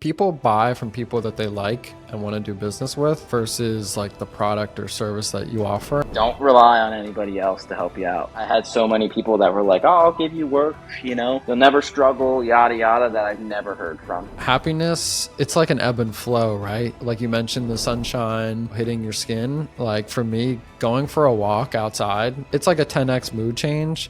people buy from people that they like and want to do business with versus like the product or service that you offer. Don't rely on anybody else to help you out. I had so many people that were like, oh, I'll give you work, you'll never struggle, yada, yada, that I've never heard from. Happiness, it's like an ebb and flow, right? Like you mentioned, the sunshine hitting your skin. Like for me, going for a walk outside, it's like a 10x mood change.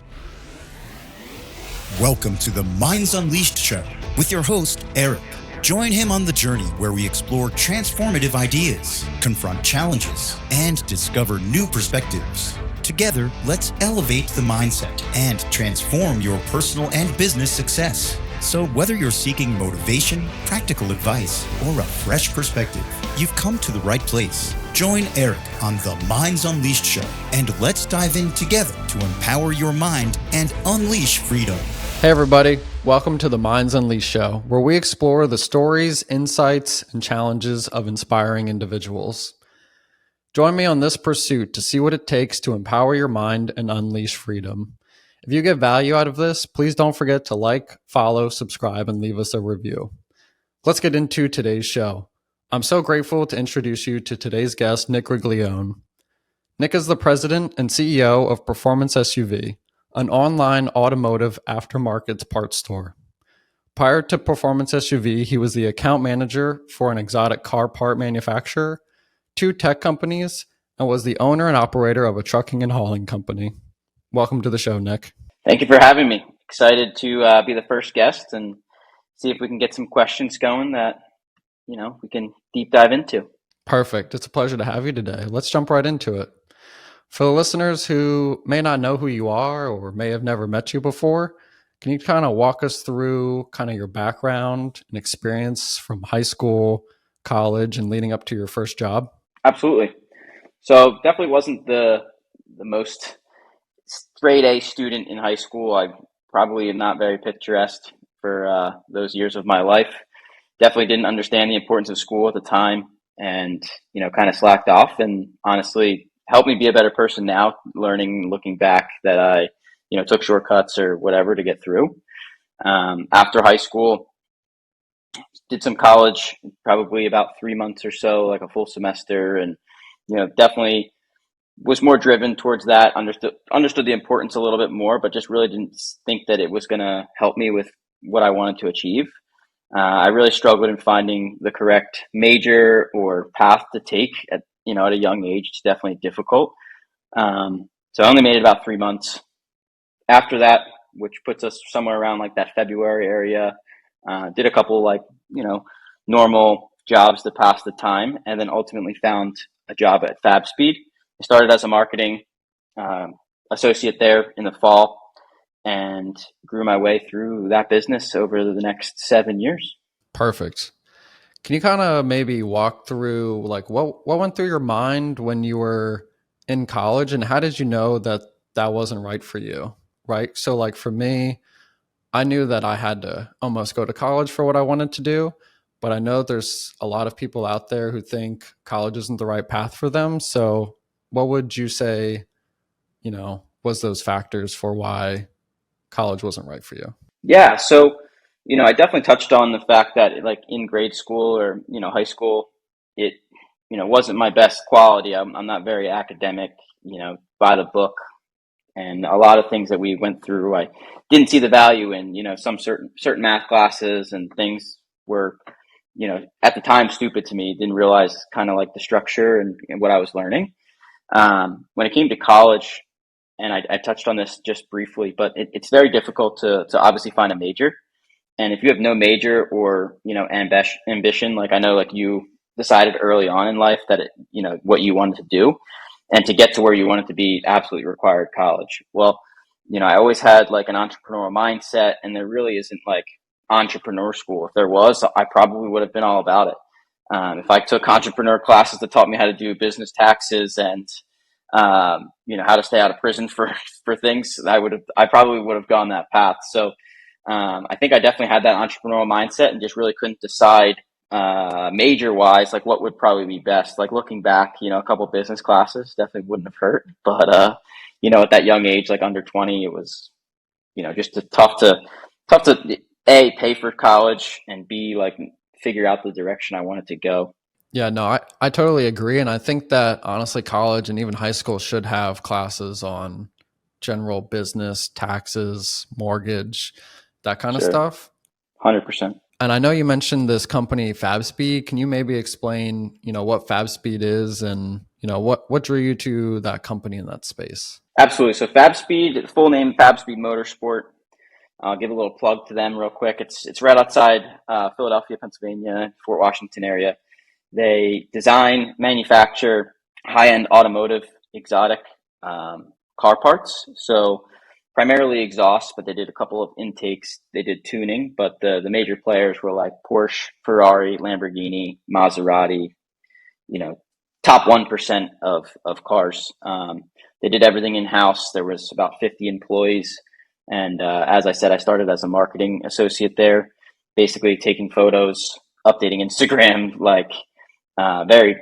Welcome to the Minds Unleashed show with your host, Eric. Join him on the journey where we explore transformative ideas, confront challenges, and discover new perspectives. Together, let's elevate the mindset and transform your personal and business success. So whether you're seeking motivation, practical advice, or a fresh perspective, you've come to the right place. Join Eric on the Minds Unleashed show, and let's dive in together to empower your mind and unleash freedom. Hey everybody, welcome to the Minds Unleashed show, where we explore the stories, insights, and challenges of inspiring individuals. Join me on this pursuit to see what it takes to empower your mind and unleash freedom. If you get value out of this, please don't forget to like, follow, subscribe, and leave us a review. Let's get into today's show. I'm so grateful to introduce you to today's guest, Nick Griglione. Nick is the president and CEO of Performance SUV, an online automotive aftermarket parts store. Prior to Performance SUV, he was the account manager for an exotic car part manufacturer, 2 tech companies, and was the owner and operator of a trucking and hauling company. Welcome to the show, Nick. Thank you for having me. Excited to be the first guest and see if we can get some questions going that, we can deep dive into. Perfect. It's a pleasure to have you today. Let's jump right into it. For the listeners who may not know who you are or may have never met you before, can you kind of walk us through kind of your background and experience from high school, college, and leading up to your first job? Absolutely. So definitely wasn't the most straight A student in high school. I probably am not very picturesque for those years of my life. Definitely didn't understand the importance of school at the time and, kind of slacked off, and honestly helped me be a better person now, looking back that I, took shortcuts or whatever to get through. After high school, did some college, probably about 3 months or so, like a full semester, and, definitely was more driven towards that, understood the importance a little bit more, but just really didn't think that it was going to help me with what I wanted to achieve. I really struggled in finding the correct major or path to take at a young age. It's definitely difficult. So I only made it about 3 months. After that, which puts us somewhere around like that February area, did a couple normal jobs to pass the time, and then ultimately found a job at Fabspeed. I started as a marketing associate there in the fall and grew my way through that business over the next 7 years. Perfect. Can you kind of maybe walk through like what went through your mind when you were in college, and how did you know that that wasn't right for you? Right. So like for me, I knew that I had to almost go to college for what I wanted to do, but I know there's a lot of people out there who think college isn't the right path for them. So what would you say, was those factors for why college wasn't right for you? Yeah. So, I definitely touched on the fact that like in grade school or, high school, it, wasn't my best quality. I'm not very academic, by the book, and a lot of things that we went through, I didn't see the value in, some certain math classes and things were, at the time stupid to me. Didn't realize kind of like the structure and what I was learning. When it came to college, and I touched on this just briefly, but it's very difficult to obviously find a major. And if you have no major or, ambition, like I know like you decided early on in life that, what you wanted to do, and to get to where you wanted to be absolutely required college. Well, I always had like an entrepreneurial mindset, and there really isn't like entrepreneur school. If there was, I probably would have been all about it. If I took entrepreneur classes that taught me how to do business taxes and, how to stay out of prison for things, I probably would have gone that path. So, I think I definitely had that entrepreneurial mindset and just really couldn't decide, major wise, like what would probably be best. Like looking back, a couple business classes definitely wouldn't have hurt, but, at that young age, like under 20, it was, just tough to A, pay for college, and B, like figure out the direction I wanted to go. Yeah, no, I totally agree. And I think that honestly, college and even high school should have classes on general business, taxes, mortgage, that kind of Sure. stuff. 100%. And I know you mentioned this company, Fabspeed. Can you maybe explain, what Fabspeed is and, what drew you to that company in that space? Absolutely. So Fabspeed, full name Fabspeed Motorsport. I'll give a little plug to them real quick. It's right outside Philadelphia, Pennsylvania, Fort Washington area. They design, manufacture high-end automotive exotic car parts. So primarily exhaust, but they did a couple of intakes. They did tuning, but the major players were like Porsche, Ferrari, Lamborghini, Maserati, top 1% of cars. They did everything in-house. There was about 50 employees. And as I said, I started as a marketing associate there, basically taking photos, updating Instagram, like very,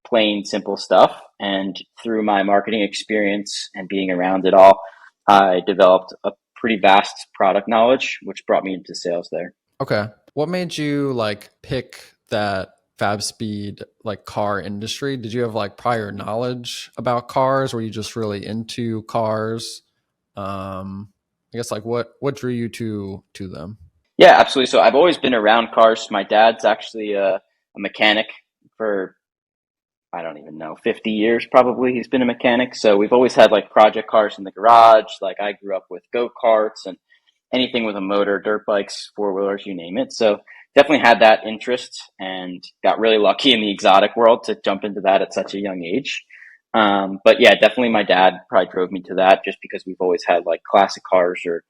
plain, simple stuff. And through my marketing experience and being around it all, I developed a pretty vast product knowledge, which brought me into sales there. Okay. What made you pick that Fabspeed car industry? Did you have prior knowledge about cars? Were you just really into cars? I guess what drew you to them? Yeah, absolutely. So I've always been around cars. My dad's actually a mechanic for, I don't even know, 50 years probably. He's been a mechanic. So we've always had project cars in the garage. I grew up with go-karts and anything with a motor, dirt bikes, four-wheelers, you name it. So definitely had that interest and got really lucky in the exotic world to jump into that at such a young age. But yeah, definitely my dad probably drove me to that just because we've always had classic cars or,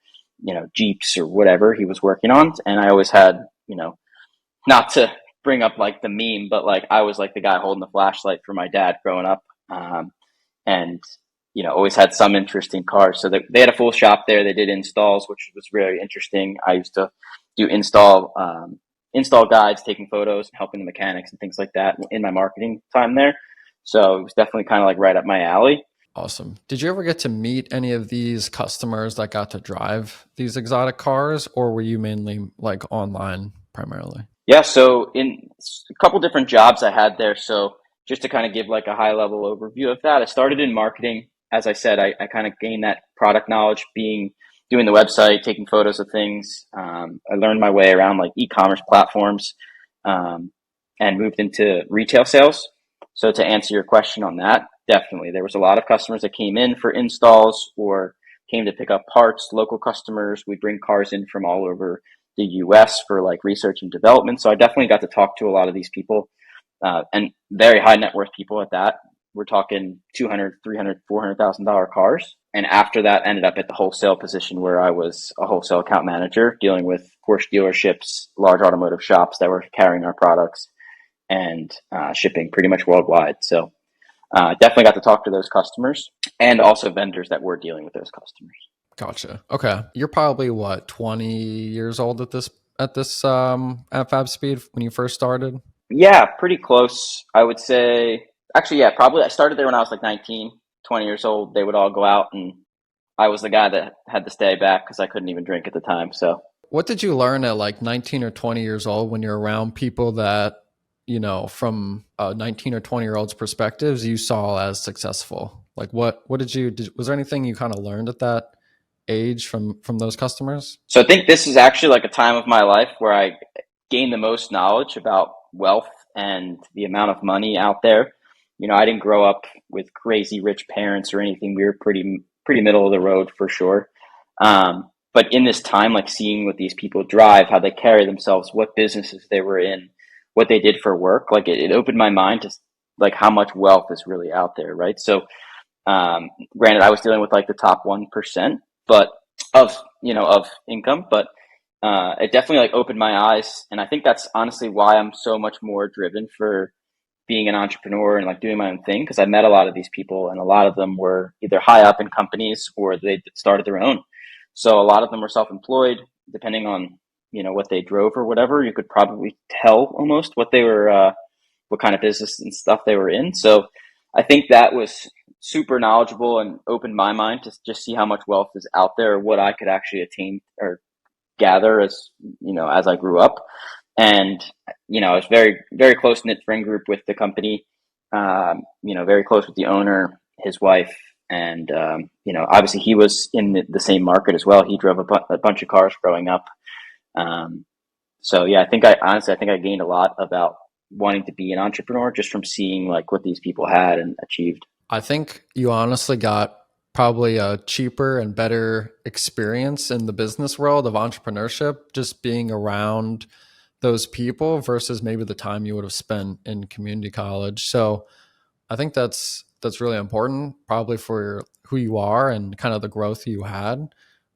Jeeps or whatever he was working on. And I always had, not to bring up the meme, but I was the guy holding the flashlight for my dad growing up. And, always had some interest in cars. So they had a full shop there. They did installs, which was very interesting. I used to do install guides, taking photos, helping the mechanics and things like that in my marketing time there. So it was definitely kind of right up my alley. Awesome. Did you ever get to meet any of these customers that got to drive these exotic cars, or were you mainly online primarily? Yeah. So in a couple different jobs I had there. So just to kind of give a high level overview of that, I started in marketing. As I said, I kind of gained that product knowledge doing the website, taking photos of things. I learned my way around e-commerce platforms, and moved into retail sales. So to answer your question on that, definitely there was a lot of customers that came in for installs or came to pick up parts, local customers. We bring cars in from all over the US for research and development. So I definitely got to talk to a lot of these people, and very high net worth people at that. We're talking $200,000, $300,000, $400,000 cars. And after that, ended up at the wholesale position where I was a wholesale account manager dealing with Porsche dealerships, large automotive shops that were carrying our products and shipping pretty much worldwide. So definitely got to talk to those customers and also vendors that were dealing with those customers. Gotcha. Okay. You're probably 20 years old at at Fabspeed when you first started? Yeah, pretty close. I would say, actually, yeah, probably I started there when I was 19, 20 years old. They would all go out and I was the guy that had to stay back because I couldn't even drink at the time. So what did you learn at 19 or 20 years old when you're around people that, from 19 or 20-year-olds perspectives, you saw as successful? What was there anything you kind of learned at that age from those customers? So I think this is actually a time of my life where I gained the most knowledge about wealth and the amount of money out there. I didn't grow up with crazy rich parents or anything. We were pretty middle of the road for sure. But in this time, seeing what these people drive, how they carry themselves, what businesses they were in, what they did for work, it opened my mind to how much wealth is really out there, right? So, granted, I was dealing with the top 1%, but of income, but it definitely opened my eyes, and I think that's honestly why I'm so much more driven for being an entrepreneur and doing my own thing, because I met a lot of these people, and a lot of them were either high up in companies or they started their own. So a lot of them were self-employed, depending on what they drove or whatever. You could probably tell almost what they were, what kind of business and stuff they were in. So I think that was super knowledgeable and opened my mind to just see how much wealth is out there, what I could actually attain or gather as I grew up. And, I was very, very close knit friend group with the company, very close with the owner, his wife. And, obviously he was in the same market as well. He drove a bunch of cars growing up. So yeah, I think I gained a lot about wanting to be an entrepreneur just from seeing like what these people had and achieved. I think you honestly got probably a cheaper and better experience in the business world of entrepreneurship, just being around those people versus maybe the time you would have spent in community college. So I think that's really important, probably for who you are and kind of the growth you had.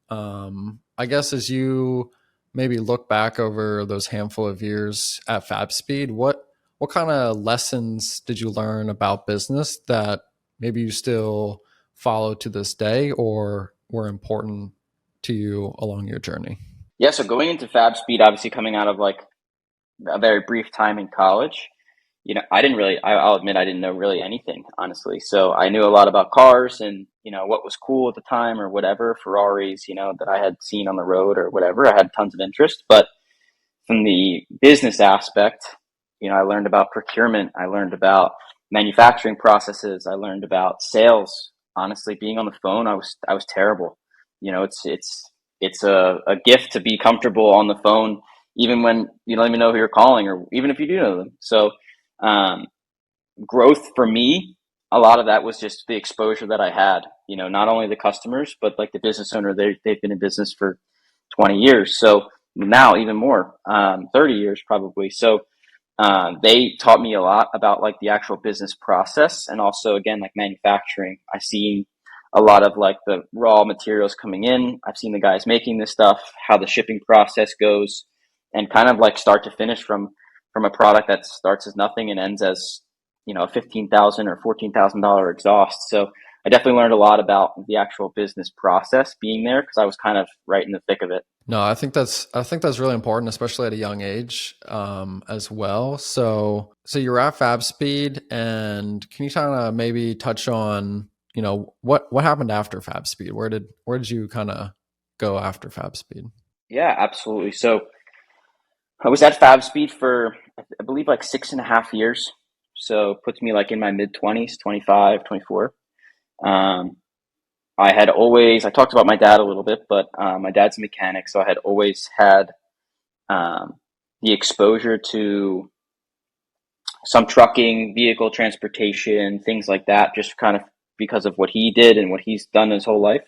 I guess as you maybe look back over those handful of years at Fabspeed, what kind of lessons did you learn about business that maybe you still follow to this day or were important to you along your journey? Yeah. So going into Fabspeed, obviously coming out of like a very brief time in college, I'll admit I didn't know really anything, honestly. So I knew a lot about cars and, what was cool at the time or whatever, Ferraris, that I had seen on the road or whatever. I had tons of interest. But from the business aspect, I learned about procurement. I learned about manufacturing processes. I learned about sales. Honestly, being on the phone, I was terrible. It's a gift to be comfortable on the phone, even when you don't even know who you're calling, or even if you do know them. So, um, growth for me, a lot of that was just the exposure that I had. Not only the customers, but like the business owner. They've been in business for 20 years. So now even more, 30 years probably. So they taught me a lot about like the actual business process, and also again like manufacturing. I've seen a lot of like the raw materials coming in. I've seen the guys making this stuff, how the shipping process goes, and kind of like start to finish from a product that starts as nothing and ends as a $15,000 or $14,000 exhaust. So I definitely learned a lot about the actual business process being there because I was kind of right in the thick of it. No, I think that's really important, especially at a young age, as well. So you're at Fabspeed, and can you kind of maybe touch on what happened after Fabspeed? Where did you kind of go after Fabspeed? Yeah, absolutely. So I was at Fabspeed for, I believe, like 6.5 years. So puts me like in my mid 20s, 25, 24. Um, I talked about my dad a little bit, but my dad's a mechanic. So I had always had um, the exposure to some trucking, vehicle transportation, things like that, just kind of because of what he did and what he's done his whole life.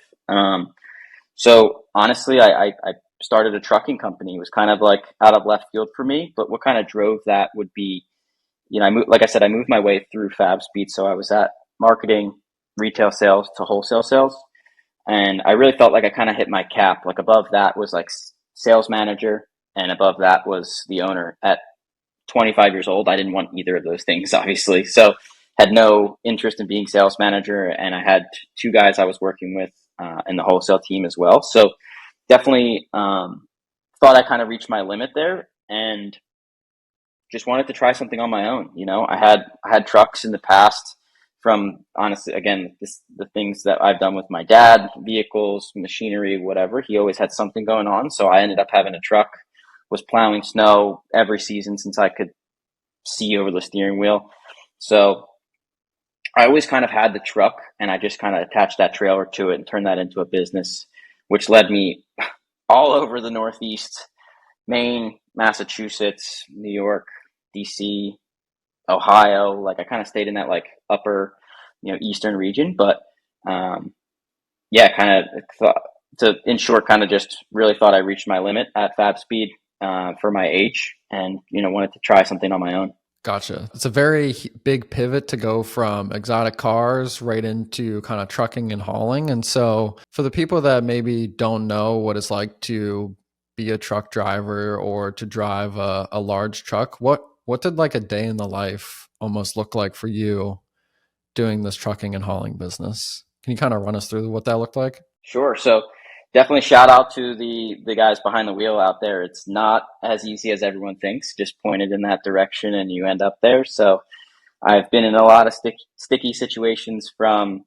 So honestly, I started a trucking company. It was kind of like out of left field for me, but what kind of drove that would be, like I said, I moved my way through Fabspeed. So I was at marketing, retail sales to wholesale sales. And I really felt like I kind of hit my cap. Like above that was like sales manager, and above that was the owner. At 25 years old, I didn't want either of those things, obviously. So had no interest in being sales manager. And I had two guys I was working with in the wholesale team as well. So definitely thought I kind of reached my limit there, and just wanted to try something on my own. I had trucks in the past from, honestly, again, the things that I've done with my dad, vehicles, machinery, whatever. He always had something going on. So I ended up having a truck, was plowing snow every season since I could see over the steering wheel. So I always kind of had the truck, and I just kind of attached that trailer to it and turned that into a business, which led me all over the Northeast, Maine, Massachusetts, New York, DC, Ohio. Like I kind of stayed in that like upper, eastern region. But yeah, kind of thought in short, kind of just really thought I reached my limit at Fabspeed for my age, and wanted to try something on my own. Gotcha. It's a very big pivot to go from exotic cars right into kind of trucking and hauling. And so, for the people that maybe don't know what it's like to be a truck driver or to drive a large truck, what did like a day in the life almost look like for you doing this trucking and hauling business? Can you kind of run us through what that looked like? Sure. So definitely shout out to the guys behind the wheel out there. It's not as easy as everyone thinks. Just point it in that direction and you end up there. So I've been in a lot of sticky situations from,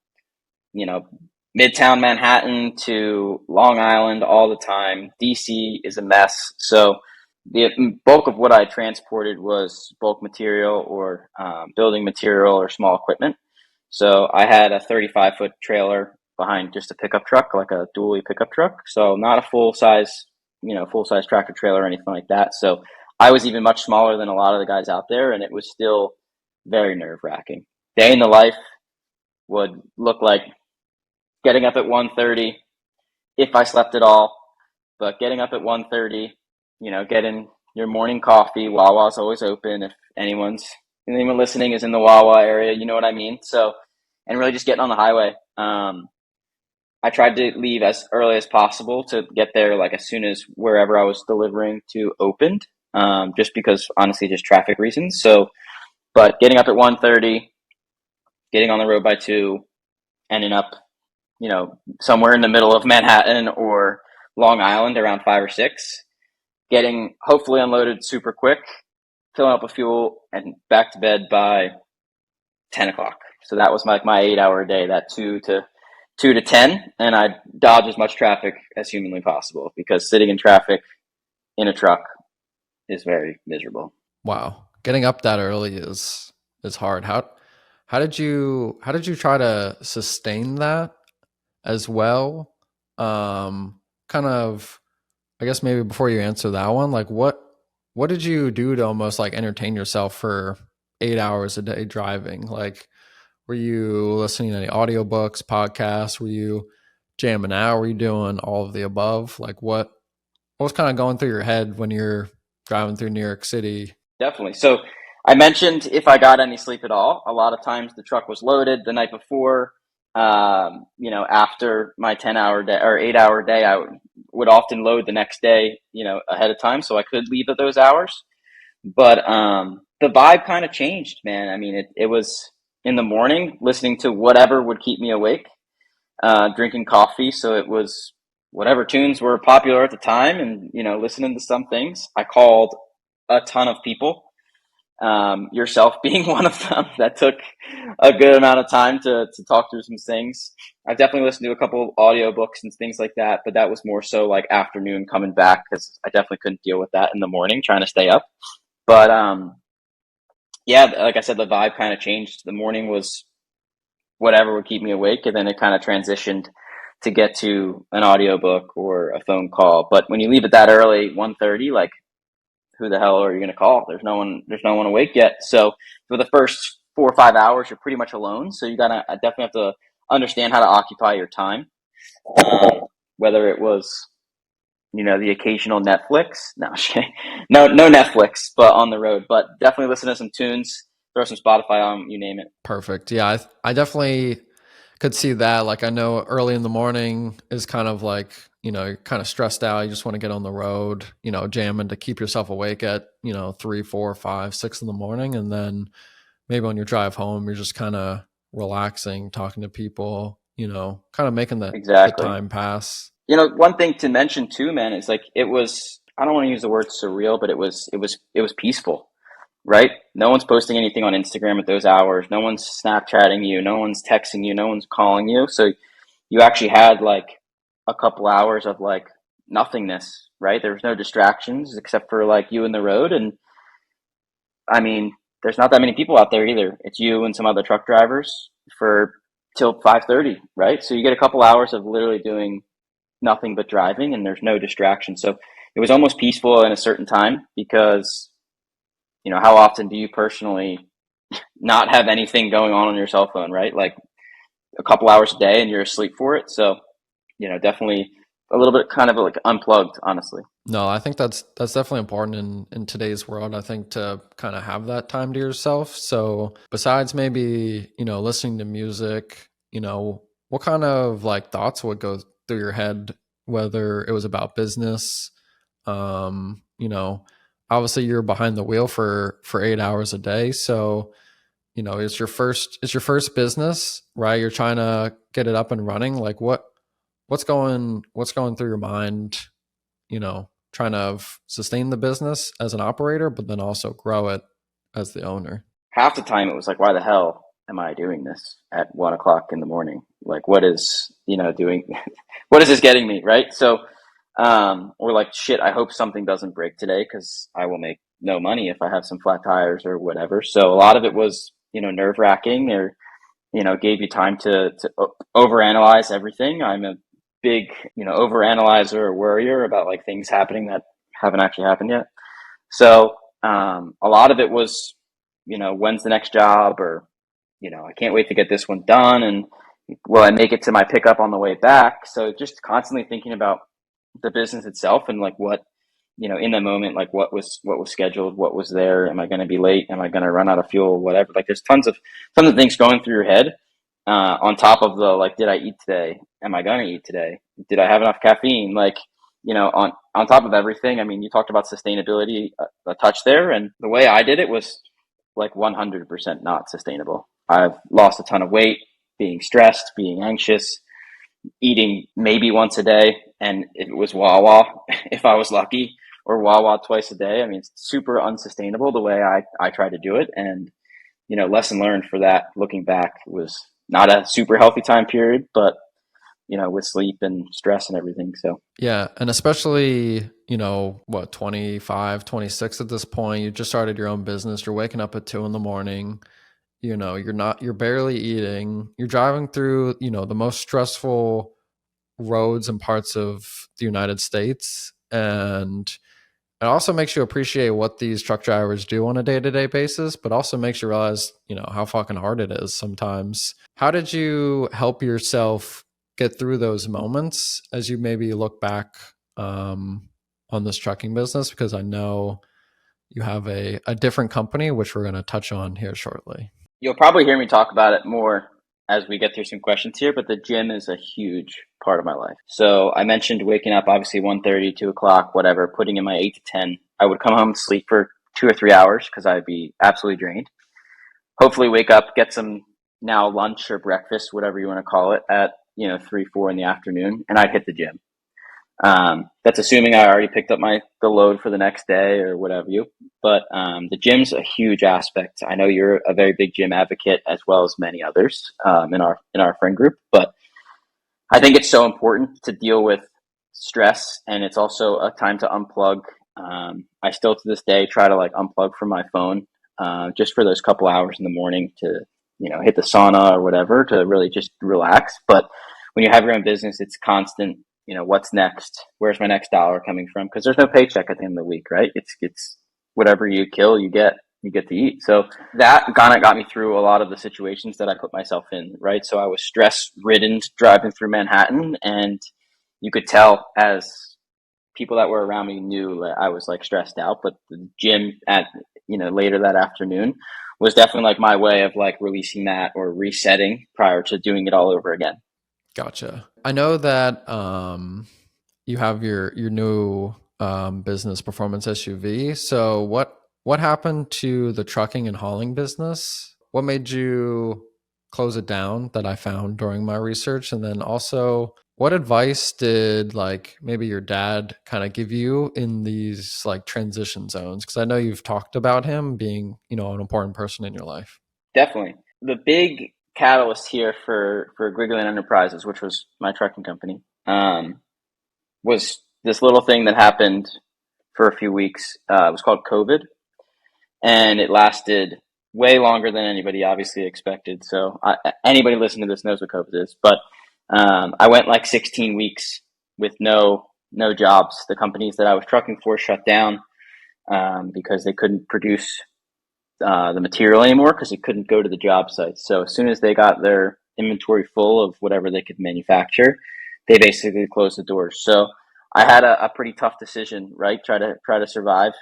Midtown Manhattan to Long Island all the time. DC is a mess. So the bulk of what I transported was bulk material or building material or small equipment. So I had a 35-foot trailer behind just a pickup truck, like a dually pickup truck. So not a full size tractor trailer or anything like that. So I was even much smaller than a lot of the guys out there, and it was still very nerve wracking. Day in the life would look like getting up at 1:30 if I slept at all, but getting up at 1:30, getting your morning coffee. Wawa's always open. If anyone listening is in the Wawa area, you know what I mean? So, and really just getting on the highway. I tried to leave as early as possible to get there, like as soon as wherever I was delivering to opened, just because honestly, just traffic reasons. So, but getting up at 1:30, getting on the road by 2, ending up, somewhere in the middle of Manhattan or Long Island around 5 or 6, getting hopefully unloaded super quick, filling up with fuel, and back to bed by 10 o'clock. So that was my 8-hour day, that 2 to 10, and I dodge as much traffic as humanly possible, because sitting in traffic in a truck is very miserable. Wow. Getting up that early is hard. How did you try to sustain that as well? Kind of, I guess maybe before you answer that one, like what did you do to almost like entertain yourself for 8 hours a day driving? Like, were you listening to any audiobooks, podcasts? Were you jamming out? Were you doing all of the above? Like what was kind of going through your head when you're driving through New York City? Definitely. So I mentioned if I got any sleep at all, a lot of times the truck was loaded the night before. After my 10-hour day or 8-hour day, I would often load the next day, ahead of time, so I could leave at those hours. But the vibe kind of changed, man. I mean, it was in the morning listening to whatever would keep me awake, drinking coffee. So it was whatever tunes were popular at the time, and listening to some things. I called a ton of people, yourself being one of them. That took a good amount of time to talk through some things. I've definitely listened to a couple of audiobooks and things like that, but that was more so like afternoon coming back, because I definitely couldn't deal with that in the morning trying to stay up. But yeah, like I said, the vibe kind of changed. The morning was whatever would keep me awake, and then it kind of transitioned to get to an audiobook or a phone call. But when you leave it that early, 1:30, like, who the hell are you going to call? There's no one awake yet. So for the first 4 or 5 hours, you're pretty much alone. So you definitely have to understand how to occupy your time. Whether it was, the occasional Netflix, no Netflix, but on the road, but definitely listen to some tunes, throw some Spotify on, you name it. Perfect. Yeah, I definitely could see that. Like, I know early in the morning is kind of like, you're kind of stressed out. You just want to get on the road, jamming to keep yourself awake at, 3, 4, 5, 6 in the morning. And then maybe on your drive home, you're just kind of relaxing, talking to people, kind of making the time pass. One thing to mention too, man, is like, it was, I don't want to use the word surreal, but it was peaceful, right? No one's posting anything on Instagram at those hours. No one's Snapchatting you. No one's texting you. No one's calling you. So you actually had like a couple hours of like nothingness, right? There was no distractions except for like you and the road. And I mean, there's not that many people out there either. It's you and some other truck drivers till 5:30, right? So you get a couple hours of literally doing nothing but driving, and there's no distraction. So it was almost peaceful in a certain time, because how often do you personally not have anything going on your cell phone, right? Like a couple hours a day and you're asleep for it. So definitely a little bit kind of like unplugged, honestly. No, I think that's definitely important in today's world. I think to kind of have that time to yourself. So besides maybe, listening to music, what kind of like thoughts would go through your head, whether it was about business? Obviously you're behind the wheel for 8 hours a day. So, it's your first business, right? You're trying to get it up and running. Like what's going through your mind, trying to sustain the business as an operator, but then also grow it as the owner? Half the time it was like, why the hell am I doing this at 1 o'clock in the morning? Like, what is, doing, what is this getting me? Right. So, or like, shit, I hope something doesn't break today because I will make no money if I have some flat tires or whatever. So a lot of it was, nerve wracking, or, gave you time to overanalyze everything. I'm a big, overanalyzer or worrier about like things happening that haven't actually happened yet. So a lot of it was, when's the next job, or, I can't wait to get this one done, and will I make it to my pickup on the way back? So just constantly thinking about the business itself, and like what, in the moment, like what was scheduled, what was there, am I going to be late, am I going to run out of fuel, whatever. Like there's tons of things going through your head, on top of the, like, did I eat today, am I going to eat today, did I have enough caffeine, like, on top of everything. I mean, you talked about sustainability a touch there, and the way I did it was like 100% not sustainable. I've lost a ton of weight being stressed, being anxious, eating maybe once a day, and it was Wawa if I was lucky, or Wawa twice a day. I mean, it's super unsustainable the way I try to do it. And, lesson learned for that, looking back, was not a super healthy time period, but, with sleep and stress and everything. So, yeah. And especially, 25, 26 at this point, you just started your own business. You're waking up at 2 a.m. You're barely eating, you're driving through, the most stressful roads and parts of the United States. And it also makes you appreciate what these truck drivers do on a day-to-day basis, but also makes you realize, how fucking hard it is sometimes. How did you help yourself get through those moments as you maybe look back on this trucking business? Because I know you have a different company, which we're going to touch on here shortly. You'll probably hear me talk about it more as we get through some questions here, but the gym is a huge part of my life. So I mentioned waking up, obviously 1:30, 2 o'clock, whatever, putting in my 8 to 10. I would come home, sleep for 2 or 3 hours because I'd be absolutely drained. Hopefully wake up, get some now lunch or breakfast, whatever you want to call it, at 3, 4 in the afternoon, and I'd hit the gym. That's assuming I already picked up the load for the next day or whatever but the gym's a huge aspect. I know you're a very big gym advocate, as well as many others in our friend group, but I think it's so important to deal with stress, and it's also a time to unplug. I still to this day try to like unplug from my phone, just for those couple hours in the morning to, hit the sauna or whatever, to really just relax. But when you have your own business, it's constant, what's next? Where's my next dollar coming from? Because there's no paycheck at the end of the week, right? It's whatever you kill, you get to eat. So that kind of got me through a lot of the situations that I put myself in, right? So I was stress ridden driving through Manhattan, and you could tell as people that were around me knew that I was like stressed out. But the gym at, later that afternoon was definitely like my way of like releasing that or resetting prior to doing it all over again. Gotcha. I know that you have your new business, Performance SUV. So what happened to the trucking and hauling business? What made you close it down, that I found during my research? And then also, what advice did like maybe your dad kind of give you in these like transition zones? Because I know you've talked about him being, an important person in your life. Definitely. The big catalyst here for Griglione Enterprises, which was my trucking company, was this little thing that happened for a few weeks. It was called COVID, and it lasted way longer than anybody obviously expected. So anybody listening to this knows what COVID is. But I went like 16 weeks with no jobs. The companies that I was trucking for shut down because they couldn't produce the material anymore, because it couldn't go to the job sites. So as soon as they got their inventory full of whatever they could manufacture, they basically closed the doors. So I had a pretty tough decision, right? Try to survive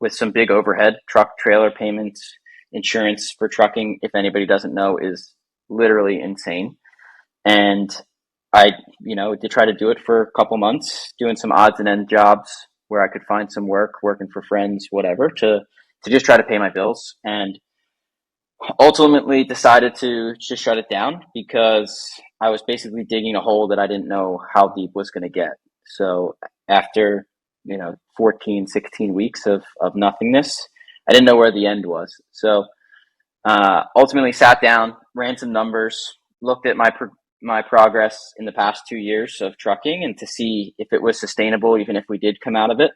with some big overhead, truck, trailer payments, insurance for trucking, if anybody doesn't know, is literally insane. And I, did try to do it for a couple months, doing some odds and end jobs where I could find some work, working for friends, whatever, to just try to pay my bills, and ultimately decided to just shut it down because I was basically digging a hole that I didn't know how deep was going to get. So after, 14, 16 weeks of nothingness, I didn't know where the end was. So ultimately sat down, ran some numbers, looked at my my progress in the past 2 years of trucking and to see if it was sustainable, even if we did come out of it,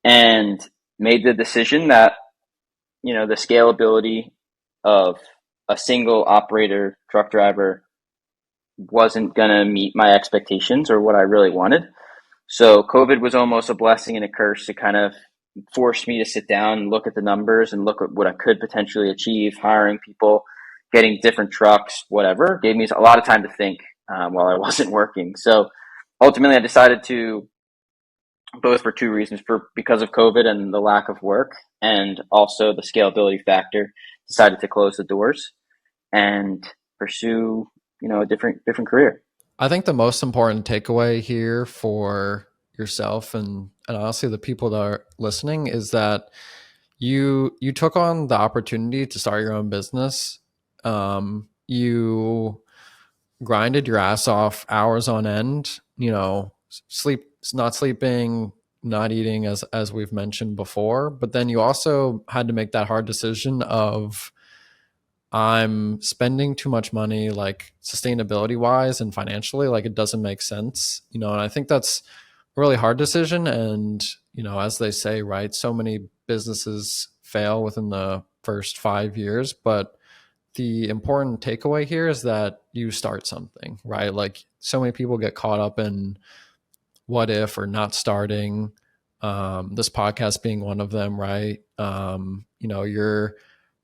and made the decision that, the scalability of a single operator truck driver wasn't going to meet my expectations or what I really wanted. So COVID was almost a blessing and a curse. To kind of force me to sit down and look at the numbers and look at what I could potentially achieve, hiring people, getting different trucks, whatever. Gave me a lot of time to think while I wasn't working. So ultimately I decided to, both for two reasons, because of COVID and the lack of work, and also the scalability factor, decided to close the doors and pursue, a different career. I think the most important takeaway here for yourself and honestly the people that are listening is that you took on the opportunity to start your own business. You grinded your ass off hours on end, not sleeping, not eating, as we've mentioned before, but then you also had to make that hard decision of, I'm spending too much money, like sustainability wise and financially, like it doesn't make sense, and I think that's a really hard decision. And, as they say, right, so many businesses fail within the first 5 years, but the important takeaway here is that you start something, right? Like so many people get caught up in what if or not starting, this podcast being one of them, right? Your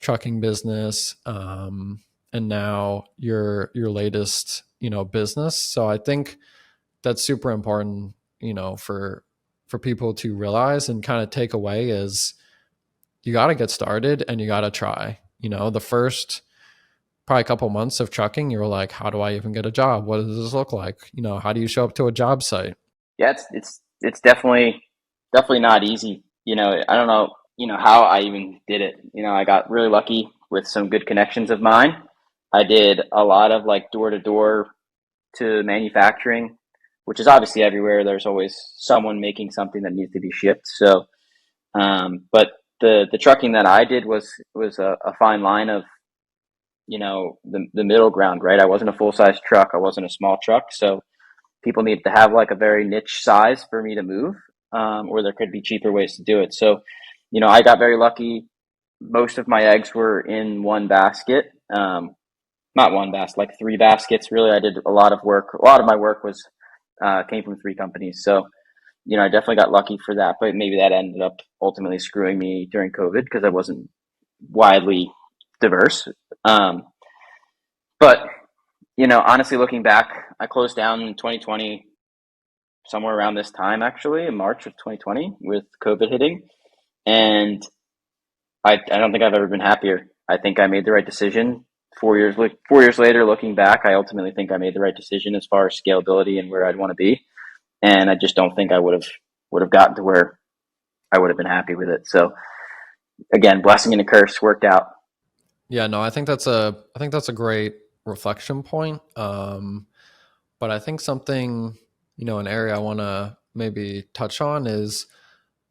trucking business, and now your latest, business. So I think that's super important, for people to realize and kind of take away is you got to get started and you got to try. The first probably a couple months of trucking, you were like, how do I even get a job? What does this look like? How do you show up to a job site? Yeah, it's definitely not easy. I don't know, how I even did it. I got really lucky with some good connections of mine. I did a lot of like door to door to manufacturing, which is obviously everywhere. There's always someone making something that needs to be shipped. So, but the trucking that I did was a fine line of, the middle ground, right? I wasn't a full size truck. I wasn't a small truck. So people need to have like a very niche size for me to move, or there could be cheaper ways to do it. So, I got very lucky. Most of my eggs were in one basket. Not one basket, like three baskets. Really, I did a lot of work. A lot of my work was came from three companies. So, I definitely got lucky for that. But maybe that ended up ultimately screwing me during COVID because I wasn't widely diverse. But honestly, looking back, I closed down in 2020, somewhere around this time, actually, in March of 2020, with COVID hitting. And I don't think I've ever been happier. I think I made the right decision. 4 years later, looking back, I ultimately think I made the right decision as far as scalability and where I'd want to be. And I just don't think I would have gotten to where I would have been happy with it. So again, blessing and a curse, worked out. Yeah, no, I think that's a great reflection point. But I think something, an area I want to maybe touch on is,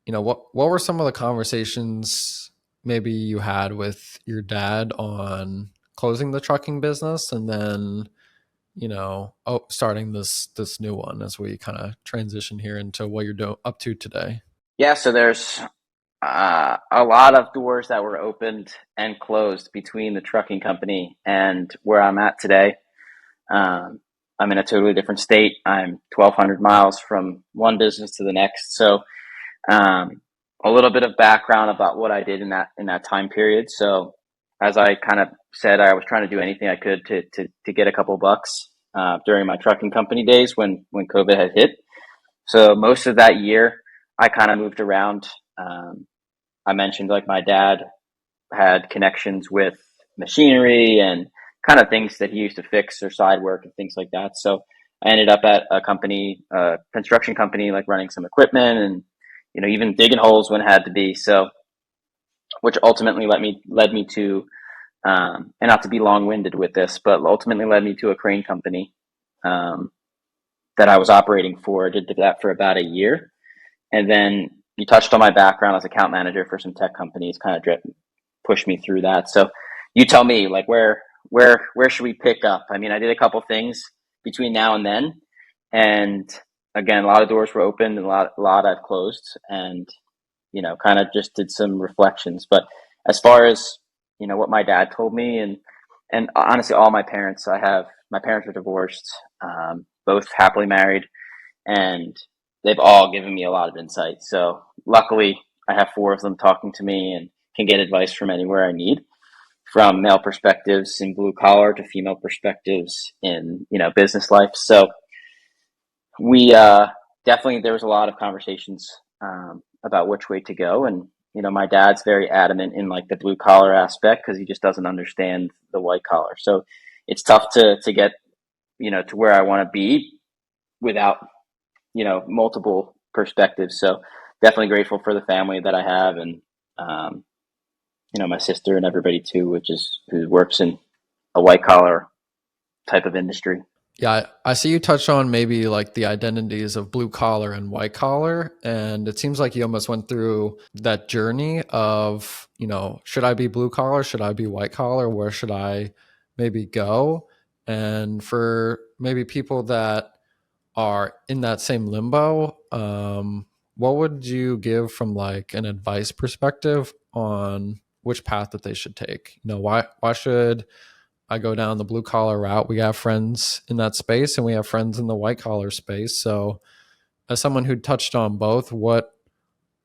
what were some of the conversations maybe you had with your dad on closing the trucking business and then, starting this new one as we kind of transition here into what you're up to today? Yeah, so there's a lot of doors that were opened and closed between the trucking company and where I'm at today. I'm in a totally different state. I'm 1,200 miles from one business to the next. So, a little bit of background about what I did in that time period. So, as I kind of said, I was trying to do anything I could to get a couple bucks during my trucking company days when COVID had hit. So most of that year, I kind of moved around. I mentioned like my dad had connections with machinery and kind of things that he used to fix or side work and things like that. So I ended up at a company, construction company, like running some equipment and, even digging holes when it had to be. So, which ultimately led me to, and not to be long winded with this, but ultimately led me to a crane company, that I was operating for. I did that for about a year. And then you touched on my background as account manager for some tech companies, kind of pushed me through that. So you tell me, like, where should we pick up? I mean, I did a couple things. between now and then. And again, a lot of doors were opened and a lot I've closed, and, kind of just did some reflections. But as far as, what my dad told me, and honestly, all my parents, my parents are divorced, both happily married, and they've all given me a lot of insight. So luckily I have four of them talking to me and can get advice from anywhere I need, from male perspectives in blue collar to female perspectives in, business life. So we definitely, there was a lot of conversations about which way to go. And, my dad's very adamant in like the blue collar aspect because he just doesn't understand the white collar. So it's tough to get, to where I want to be without, multiple perspectives. So definitely grateful for the family that I have, and, my sister and everybody too, who works in a white collar type of industry. Yeah, I see you touch on maybe like the identities of blue collar and white collar. And it seems like you almost went through that journey of, should I be blue collar? Should I be white collar? Where should I maybe go? And for maybe people that are in that same limbo, what would you give from like an advice perspective on which path that they should take? Why should I go down the blue collar route? We have friends in that space and we have friends in the white collar space. So as someone who touched on both, what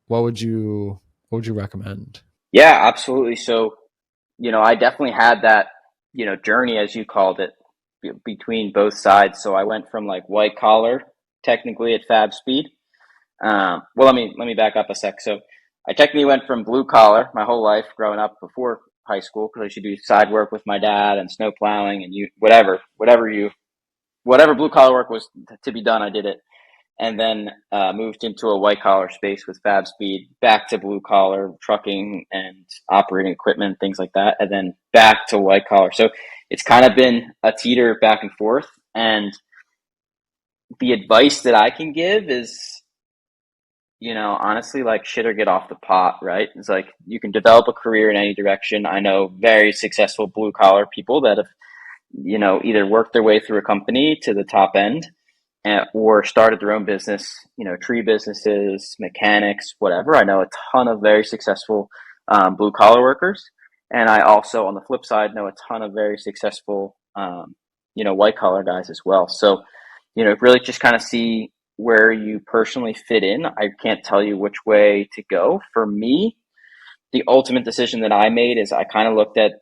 would you recommend? Yeah, absolutely. So, I definitely had that, journey, as you called it, between both sides. So I went from like white collar, technically at Fabspeed. Well, let me back up a sec. So I technically went from blue collar my whole life growing up before high school, because I used to do side work with my dad and snow plowing and whatever blue collar work was to be done, I did it. And then moved into a white collar space with Fabspeed, back to blue collar trucking and operating equipment, things like that, and then back to white collar. So it's kind of been a teeter back and forth. And the advice that I can give is, honestly, like shit or get off the pot, right? It's like you can develop a career in any direction. I know very successful blue collar people that have, either worked their way through a company to the top end, or started their own business, tree businesses, mechanics, whatever. I know a ton of very successful blue collar workers. And I also, on the flip side, know a ton of very successful, white collar guys as well. So, really just kind of see where you personally fit in. I can't tell you which way to go. For me, the ultimate decision that I made is I kind of looked at,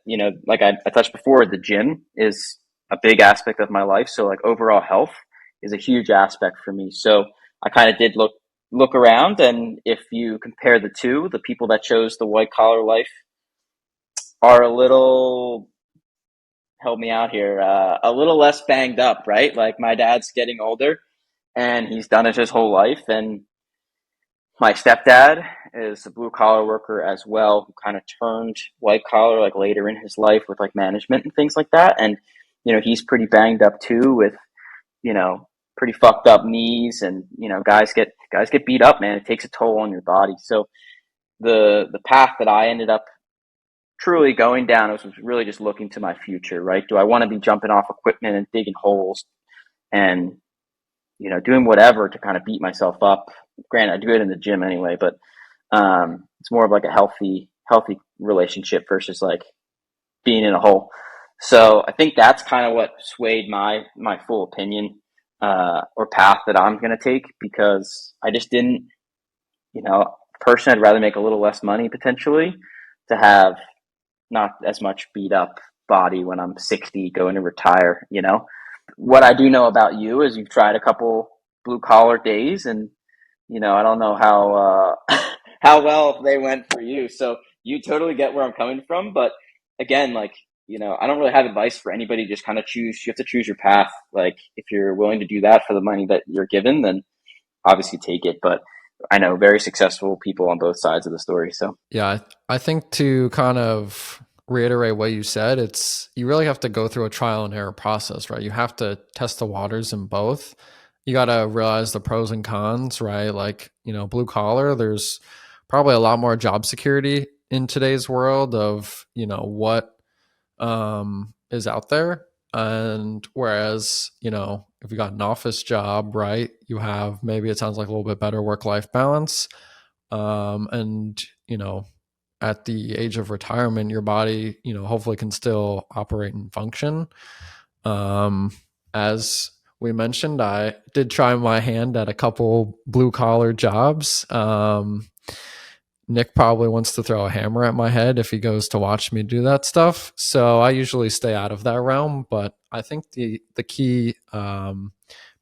like I touched before, the gym is a big aspect of my life. So like overall health is a huge aspect for me. So I kind of did look around, and if you compare the two, the people that chose the white collar life are a little, help me out here, a little less banged up, right? Like my dad's getting older and he's done it his whole life, and my stepdad is a blue collar worker as well, who kind of turned white collar like later in his life with like management and things like that. And, he's pretty banged up too with, pretty fucked up knees, and, guys get beat up, man. It takes a toll on your body. So the path that I ended up truly going down was really just looking to my future, right? Do I want to be jumping off equipment and digging holes and, doing whatever to kind of beat myself up? Granted, I do it in the gym anyway, but it's more of like a healthy relationship versus like being in a hole. So I think that's kind of what swayed my full opinion or path that I'm going to take, because I just didn't, personally, I'd rather make a little less money potentially to have not as much beat up body when I'm 60 going to retire. What I do know about you is you've tried a couple blue collar days, and I don't know how how well they went for you. So you totally get where I'm coming from. But again, like, I don't really have advice for anybody. Just kind of choose. You have to choose your path. Like, if you're willing to do that for the money that you're given, then obviously take it. But I know very successful people on both sides of the story. So Yeah, I think to kind of reiterate what you said, you really have to go through a trial and error process, right? You have to test the waters in both. You got to realize the pros and cons, right? Like, blue collar, there's probably a lot more job security in today's world of, what is out there. And whereas, if you got an office job, right, you have, maybe it sounds like a little bit better work-life balance. And, at the age of retirement, your body, hopefully can still operate and function. As we mentioned, I did try my hand at a couple blue collar jobs. Nick probably wants to throw a hammer at my head if he goes to watch me do that stuff. So I usually stay out of that realm. But I think the key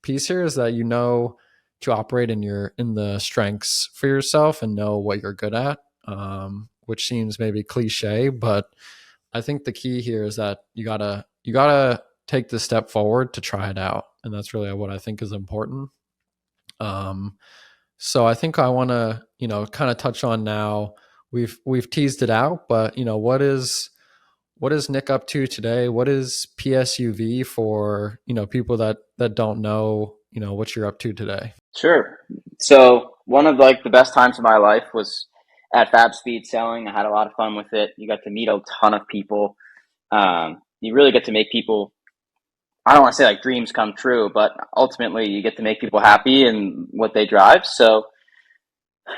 piece here is that to operate in the strengths for yourself and know what you're good at, which seems maybe cliche, but I think the key here is that you gotta take the step forward to try it out, and that's really what I think is important. Um, so I think I want to, kind of touch on now. We've teased it out, but what is Nick up to today? What is PSUV for people that don't know what you're up to today? Sure. So one of like the best times of my life was at Fabspeed selling. I had a lot of fun with it. You got to meet a ton of people. You really get to make people, I don't want to say like dreams come true, but ultimately you get to make people happy in what they drive. So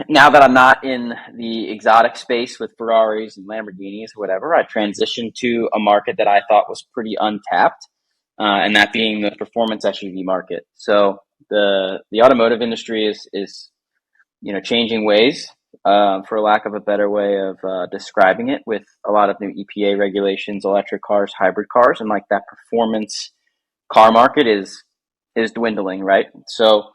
now that I'm not in the exotic space with Ferraris and Lamborghinis or whatever, I transitioned to a market that I thought was pretty untapped, and that being the performance SUV market. So the automotive industry is changing ways, for lack of a better way of describing it, with a lot of new EPA regulations, electric cars, hybrid cars, and like that performance car market is dwindling, right? So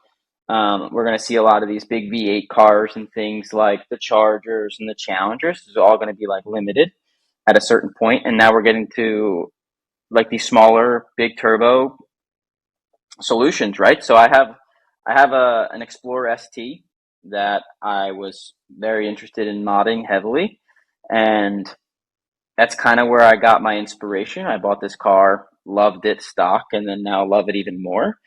we're going to see a lot of these big V8 cars and things like the Chargers and the Challengers is all going to be like limited at a certain point, and now we're getting to like these smaller, big turbo solutions, right? So I have an Explorer ST that I was very interested in modding heavily, and that's kind of where I got my inspiration. I bought this car, loved it stock, and then now love it even more.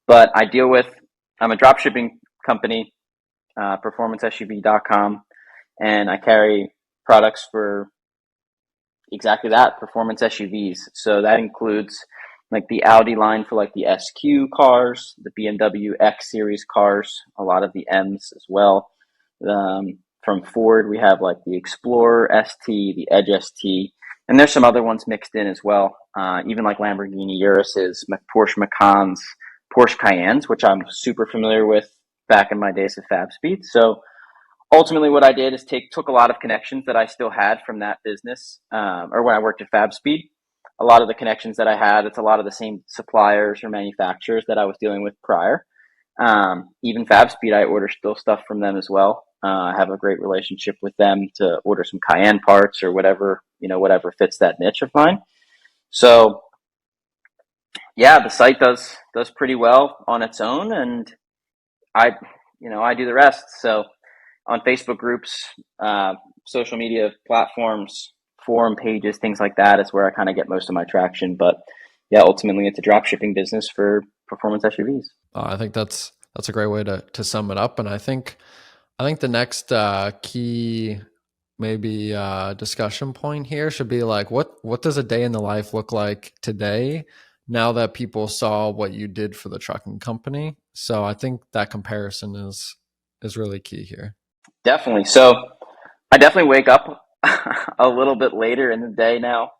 But I'm a drop shipping company, performancesuv.com, and I carry products for exactly that, performance SUVs. So that includes like the Audi line for like the SQ cars, the BMW X series cars, a lot of the M's as well. From Ford, we have like the Explorer ST, the Edge ST, and there's some other ones mixed in as well. Even like Lamborghini Uruses, Porsche Macans, Porsche Cayennes, which I'm super familiar with back in my days of Fabspeed. So ultimately what I did is took a lot of connections that I still had from that business, or when I worked at Fabspeed. A lot of the connections that I had, it's a lot of the same suppliers or manufacturers that I was dealing with prior. Even Fabspeed, I order still stuff from them as well. I have a great relationship with them to order some Cayenne parts or whatever fits that niche of mine. So yeah, the site does pretty well on its own, and I do the rest. So on Facebook groups, social media platforms, forum pages, things like that is where I kind of get most of my traction. But yeah, ultimately it's a drop shipping business for performance SUVs. I think that's a great way to sum it up. And I think the next key maybe discussion point here should be like what does a day in the life look like today now that people saw what you did for the trucking company? So I think that comparison is really key here. Definitely. So I definitely wake up a little bit later in the day now.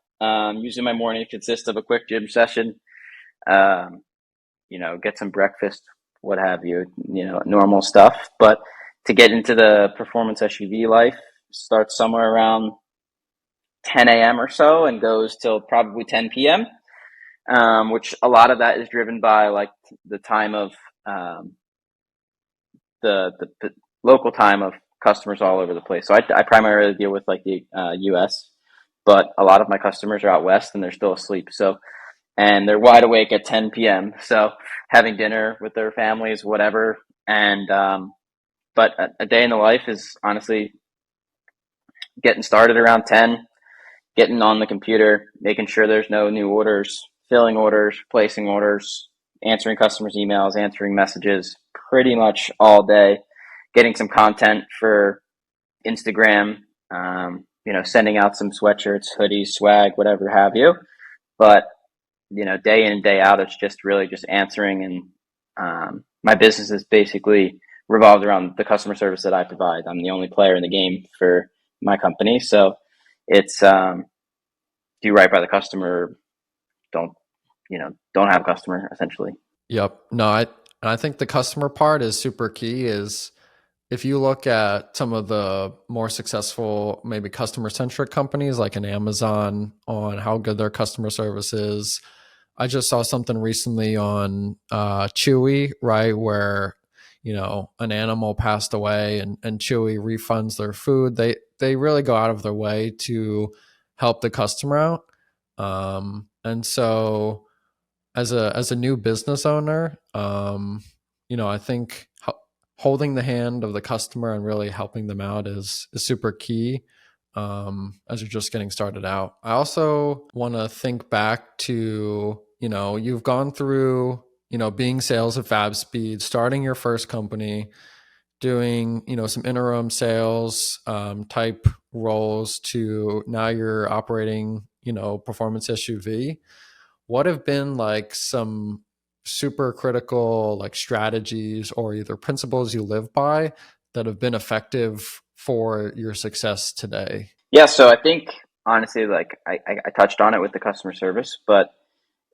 Usually my morning consists of a quick gym session, um, get some breakfast, what have you, normal stuff. But to get into the performance SUV life, starts somewhere around 10 a.m. or so and goes till probably 10 p.m., which a lot of that is driven by like the time of the local time of customers all over the place. So I primarily deal with like the U.S., but a lot of my customers are out west and they're still asleep. So and they're wide awake at 10 p.m. So having dinner with their families, whatever. And but a day in the life is honestly getting started around 10, getting on the computer, making sure there's no new orders, filling orders, placing orders, answering customers' emails, answering messages, pretty much all day, getting some content for Instagram, sending out some sweatshirts, hoodies, swag, whatever have you. But day in and day out, it's just really just answering. And my business is basically revolved around the customer service that I provide. I'm the only player in the game for my company. So it's do right by the customer, don't, don't have a customer, essentially. Yep. No, I think the customer part is super key. Is if you look at some of the more successful, maybe customer centric companies like an Amazon on how good their customer service is. I just saw something recently on Chewy, right, where an animal passed away and Chewy refunds their food. They really go out of their way to help the customer out. And so as a new business owner, I think holding the hand of the customer and really helping them out is super key as you're just getting started out. I also want to think back to, you've gone through, being sales at Fabspeed, starting your first company, doing, some interim sales type roles to now you're operating, performance SUV. What have been like some super critical like strategies or either principles you live by that have been effective for your success today? Yeah, so I think honestly, like I touched on it with the customer service, but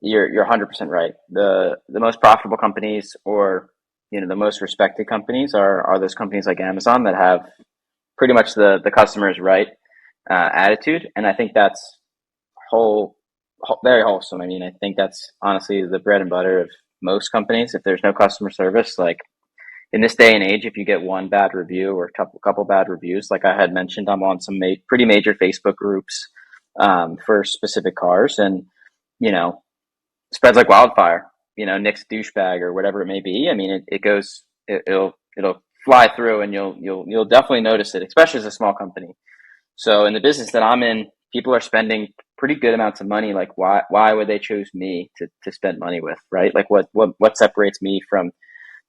you're 100% right. The most profitable companies, or the most respected companies, are those companies like Amazon that have pretty much the customers right attitude, and I think that's very wholesome. I mean, I think that's honestly the bread and butter of most companies. If there's no customer service, like in this day and age, if you get one bad review or a couple bad reviews, like I had mentioned, I'm on some pretty major Facebook groups for specific cars, and spreads like wildfire. Nick's douchebag or whatever it may be. I mean, it'll fly through, and you'll definitely notice it, especially as a small company. So in the business that I'm in, people are spending pretty good amounts of money. Like why would they choose me to spend money with, right? Like what separates me from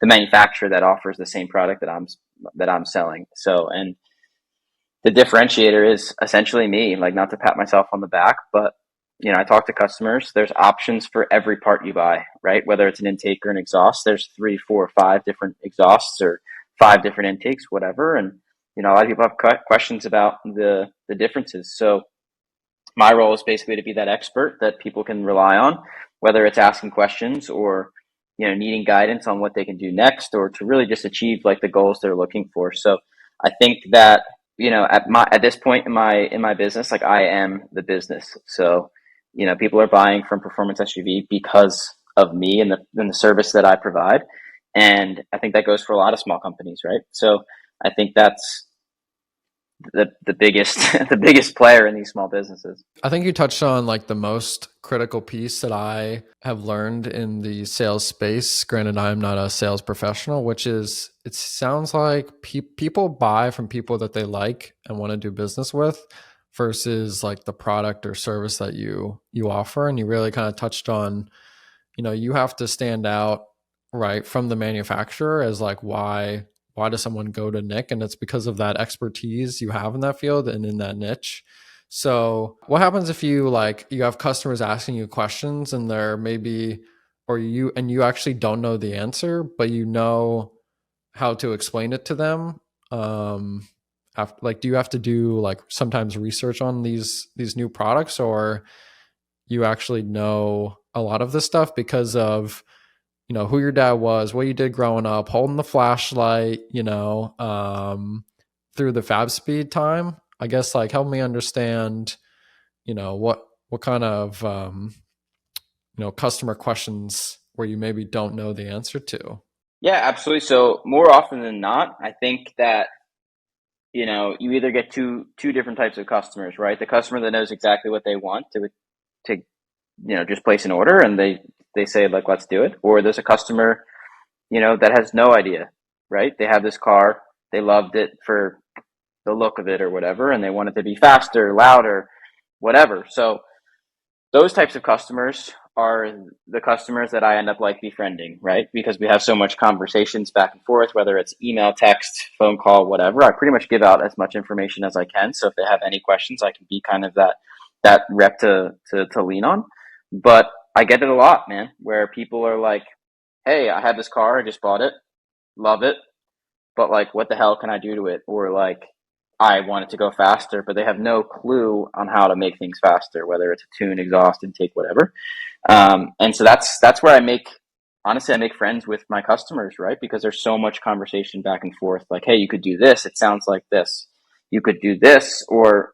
the manufacturer that offers the same product that I'm selling? So, and the differentiator is essentially me. Like, not to pat myself on the back, but I talk to customers. There's options for every part you buy, right? Whether it's an intake or an exhaust, there's 3, 4, 5 different exhausts or 5 different intakes, whatever. And a lot of people have questions about the differences. So my role is basically to be that expert that people can rely on, whether it's asking questions or needing guidance on what they can do next, or to really just achieve like the goals they're looking for. So I think that at this point in my business, like I am the business. So people are buying from Performance SUV because of me and the service that I provide, and I think that goes for a lot of small companies, right? So I think that's the biggest the biggest player in these small businesses. I think you touched on like the most critical piece that I have learned in the sales space. Granted, I'm not a sales professional, which is it sounds like people buy from people that they like and want to do business with versus like the product or service that you offer. And you really kind of touched on, you have to stand out right from the manufacturer as like why does someone go to Nick? And it's because of that expertise you have in that field and in that niche. So what happens if you have customers asking you questions and they're maybe, or you actually don't know the answer, but you know how to explain it to them? Do you have to do like sometimes research on these new products, or you actually know a lot of this stuff because of who your dad was, what you did growing up, holding the flashlight, through the Fabspeed time? I guess like help me understand, what kind of, customer questions where you maybe don't know the answer to. Yeah, absolutely. So more often than not, I think that, you either get two different types of customers, right? The customer that knows exactly what they want to just place an order, and they say like, let's do it. Or there's a customer, that has no idea, right? They have this car, they loved it for the look of it or whatever, and they want it to be faster, louder, whatever. So those types of customers are the customers that I end up like befriending, right? Because we have so much conversations back and forth, whether it's email, text, phone call, whatever. I pretty much give out as much information as I can. So if they have any questions, I can be kind of that rep to lean on. But I get it a lot, man, where people are like, hey, I have this car, I just bought it, love it, but like, what the hell can I do to it? Or like, I want it to go faster, but they have no clue on how to make things faster, whether it's a tune, exhaust, intake, whatever. And so that's where honestly, I make friends with my customers, right? Because there's so much conversation back and forth. Like, hey, you could do this. It sounds like this. You could do this, or,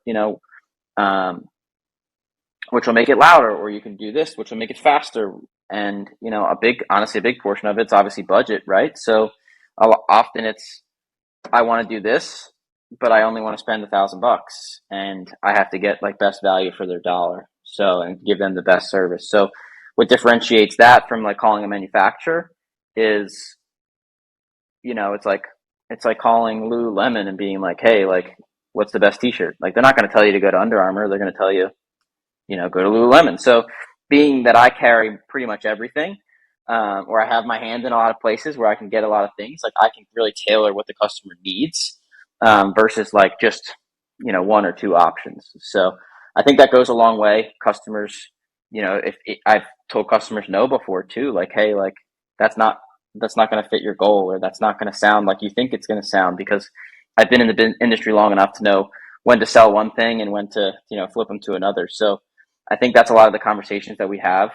which will make it louder, or you can do this, which will make it faster. And, honestly, a big portion of it's obviously budget, right? So often I want to do this, but I only want to spend $1,000, and I have to get like best value for their dollar. So, and give them the best service. So what differentiates that from like calling a manufacturer is, it's like calling Lululemon and being like, hey, like, what's the best t-shirt? Like, they're not going to tell you to go to Under Armour. They're going to tell you, go to Lululemon. So being that I carry pretty much everything, or I have my hand in a lot of places where I can get a lot of things, like I can really tailor what the customer needs, versus like just, one or two options. So I think that goes a long way. Customers, I've told customers no before too, like, hey, like that's not going to fit your goal, or that's not going to sound like you think it's going to sound, because I've been in the industry long enough to know when to sell one thing and when to, flip them to another. So I think that's a lot of the conversations that we have,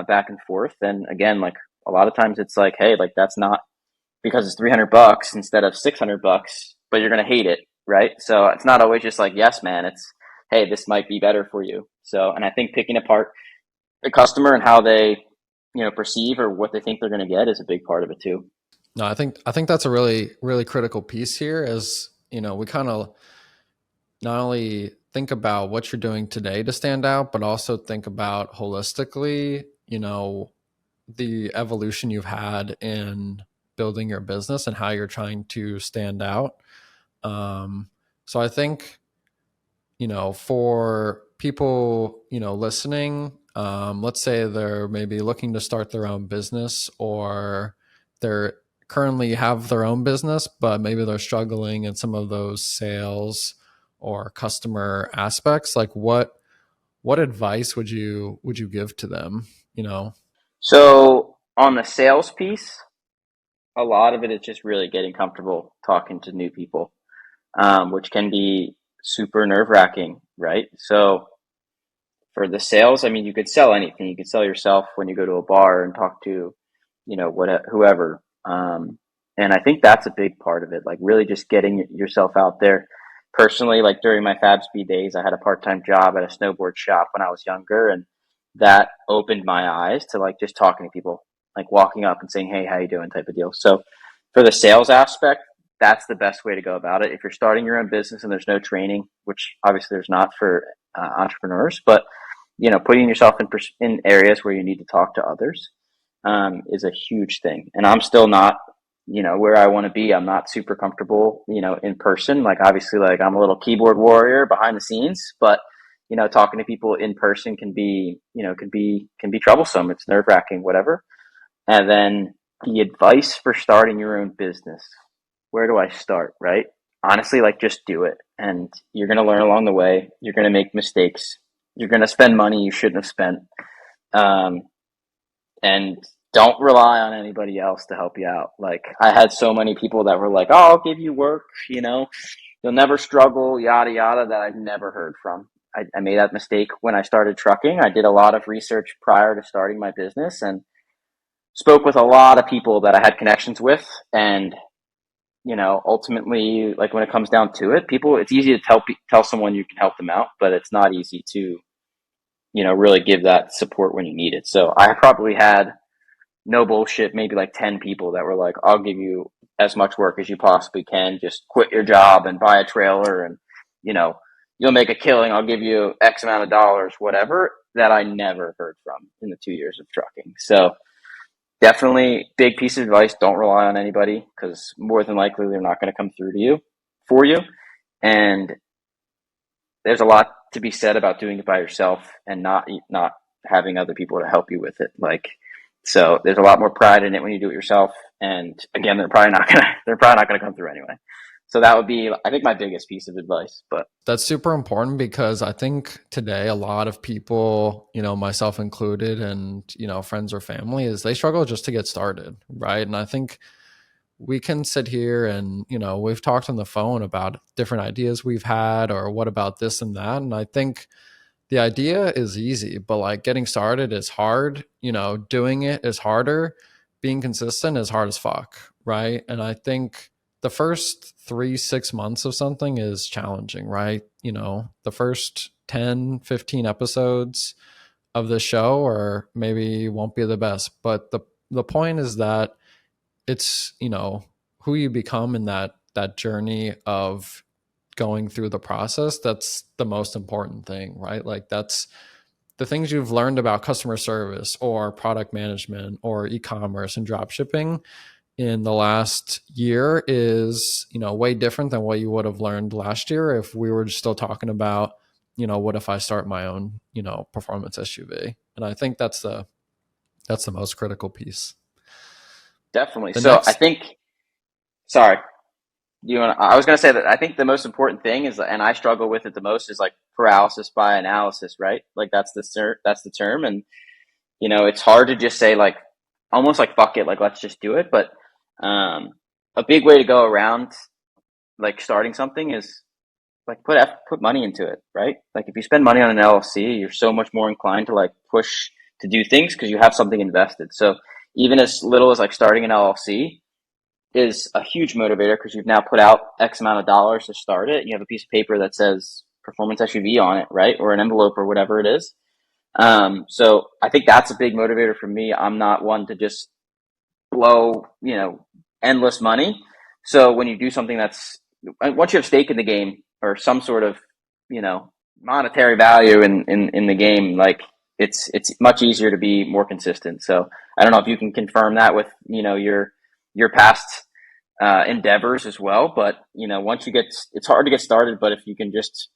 back and forth. And again, like a lot of times it's like, hey, like that's not because it's $300 instead of $600, but you're going to hate it. Right. So it's not always just like, yes, man, it's, hey, this might be better for you. So, and I think picking apart the customer and how they, perceive or what they think they're going to get is a big part of it too. No, I think that's a really, really critical piece here, as, we kind of not only think about what you're doing today to stand out, but also think about holistically, the evolution you've had in building your business and how you're trying to stand out. So I think, for people, listening, let's say they're maybe looking to start their own business, or they're currently have their own business, but maybe they're struggling in some of those sales or customer aspects. Like what advice would you give to them? So on the sales piece, a lot of it is just really getting comfortable talking to new people, which can be super nerve wracking, right? So for the sales, I mean, you could sell anything. You could sell yourself when you go to a bar and talk to, whoever. And I think that's a big part of it, like really just getting yourself out there. Personally, like during my Fabspeed days, I had a part-time job at a snowboard shop when I was younger, and that opened my eyes to like just talking to people, like walking up and saying, hey, how you doing, type of deal. So for the sales aspect, that's the best way to go about it. If you're starting your own business and there's no training, which obviously there's not for entrepreneurs, but putting yourself in areas where you need to talk to others, is a huge thing. And I'm still not, where I want to be. I'm not super comfortable, in person. Like obviously, like I'm a little keyboard warrior behind the scenes, but talking to people in person can be, can be troublesome. It's nerve wracking, whatever. And then the advice for starting your own business. Where do I start? Right? Honestly, like just do it, and you're going to learn along the way. You're going to make mistakes. You're going to spend money you shouldn't have spent. And don't rely on anybody else to help you out. Like I had so many people that were like, oh, I'll give you work, you'll never struggle, yada, yada, that I've never heard from. I made that mistake when I started trucking. I did a lot of research prior to starting my business and spoke with a lot of people that I had connections with. And, ultimately, like when it comes down to it, it's easy to tell someone you can help them out, but it's not easy to, really give that support when you need it. So I probably had, no bullshit, maybe like 10 people that were like, I'll give you as much work as you possibly can. Just quit your job and buy a trailer and, you'll make a killing. I'll give you X amount of dollars, whatever, that I never heard from in the 2 years of trucking. So definitely big piece of advice. Don't rely on anybody, because more than likely they're not going to come through to you for you. And there's a lot to be said about doing it by yourself and not having other people to help you with it. So there's a lot more pride in it when you do it yourself. And again, they're probably not gonna come through anyway. So that would be, I think, my biggest piece of advice. But that's super important because I think today a lot of people, myself included, and, friends or family, is they struggle just to get started, right? And I think we can sit here and, we've talked on the phone about different ideas we've had, or what about this and that. And I think the idea is easy, but like getting started is hard. Doing it is harder. Being consistent is hard as fuck, right? And I think the first 3-6 months of something is challenging, right? The first 10, 15 episodes of the show, or maybe won't be the best. But the point is that it's, who you become in that journey of going through the process. That's the most important thing, right? Like that's the things you've learned about customer service or product management or e-commerce and drop shipping in the last year is, way different than what you would have learned last year if we were still talking about, what if I start my own, performance SUV. And I think that's the most critical piece. definitely. The So I next, think, sorry, I was going to say that I think the most important thing is, and I struggle with it the most, is like paralysis by analysis, right? Like that's the term. And, it's hard to just say like, almost like, fuck it, like, let's just do it. But a big way to go around like starting something is like put money into it, right? Like if you spend money on an LLC, you're so much more inclined to like push to do things because you have something invested. So even as little as like starting an LLC is a huge motivator because you've now put out X amount of dollars to start it. You have a piece of paper that says performance SUV on it, right? Or an envelope or whatever it is. So I think that's a big motivator for me. I'm not one to just blow, endless money. So when you do something that's, once you have stake in the game or some sort of, monetary value in the game, like it's much easier to be more consistent. So I don't know if you can confirm that with, your past endeavors as well. But, once it's hard to get started, but if you can just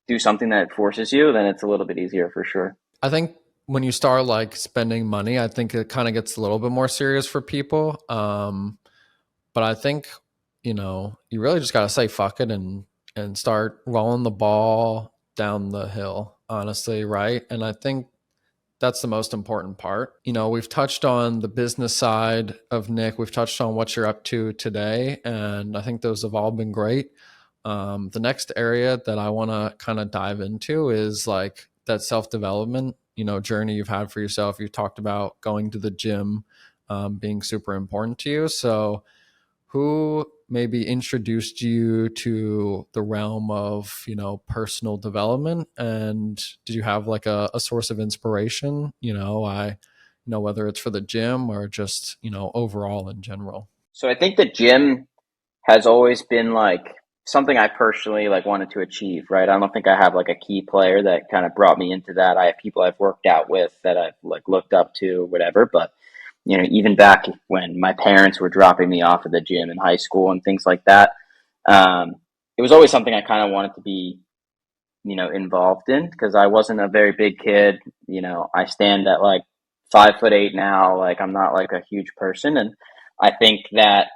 do something that forces you, then it's a little bit easier for sure. I think when you start like spending money, I think it kind of gets a little bit more serious for people. But I think, you really just got to say fuck it and start rolling the ball down the hill, honestly, right? And I think that's the most important part. We've touched on the business side of Nick. We've touched on what you're up to today, and I think those have all been great. The next area that I want to kind of dive into is like that self-development, journey you've had for yourself. You talked about going to the gym, being super important to you. So who maybe introduced you to the realm of, personal development? And did you have like a source of inspiration? Whether it's for the gym or just, overall in general. So I think the gym has always been like something I personally like wanted to achieve, right? I don't think I have like a key player that kind of brought me into that. I have people I've worked out with that I've like looked up to, whatever. But even back when my parents were dropping me off at the gym in high school and things like that, it was always something I kind of wanted to be, involved in because I wasn't a very big kid. I stand at like 5'8" now. Like I'm not like a huge person, and I think that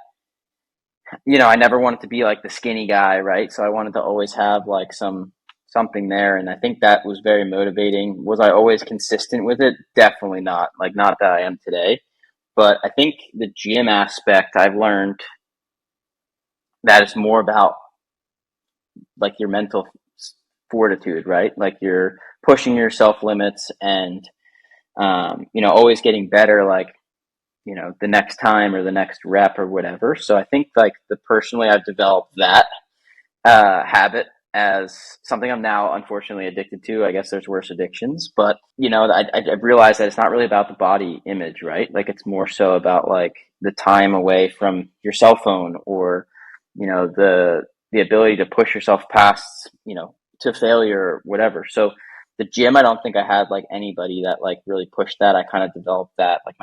I never wanted to be like the skinny guy, right? So I wanted to always have like something there, and I think that was very motivating. Was I always consistent with it? Definitely not. Like not that I am today. But I think the gym aspect, I've learned that it's more about like your mental fortitude, right? Like you're pushing your self limits and, always getting better, like, the next time or the next rep or whatever. So I think like personally, I've developed that habit as something I'm now unfortunately addicted to. I guess there's worse addictions, but I've realized that it's not really about the body image, right? Like it's more so about like the time away from your cell phone or, the ability to push yourself past, to failure or whatever. So the gym, I don't think I had like anybody that like really pushed that. I kind of developed that. Like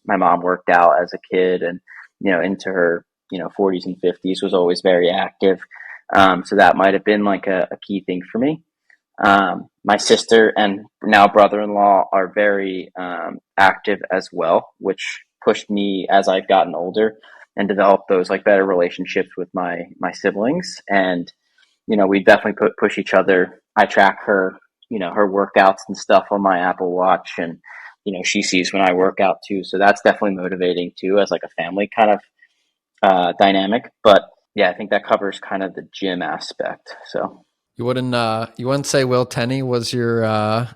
my mom worked out as a kid and, into her, 40s and 50s was always very active. So that might have been like a key thing for me. My sister and now brother-in-law are very active as well, which pushed me as I've gotten older. and develop those like better relationships with my siblings. And we definitely push each other. I track her, her workouts and stuff on my Apple Watch, and she sees when I work out too. So that's definitely motivating too, as like a family kind of dynamic. But yeah, I think that covers kind of the gym aspect. So you wouldn't say Will Tenney was your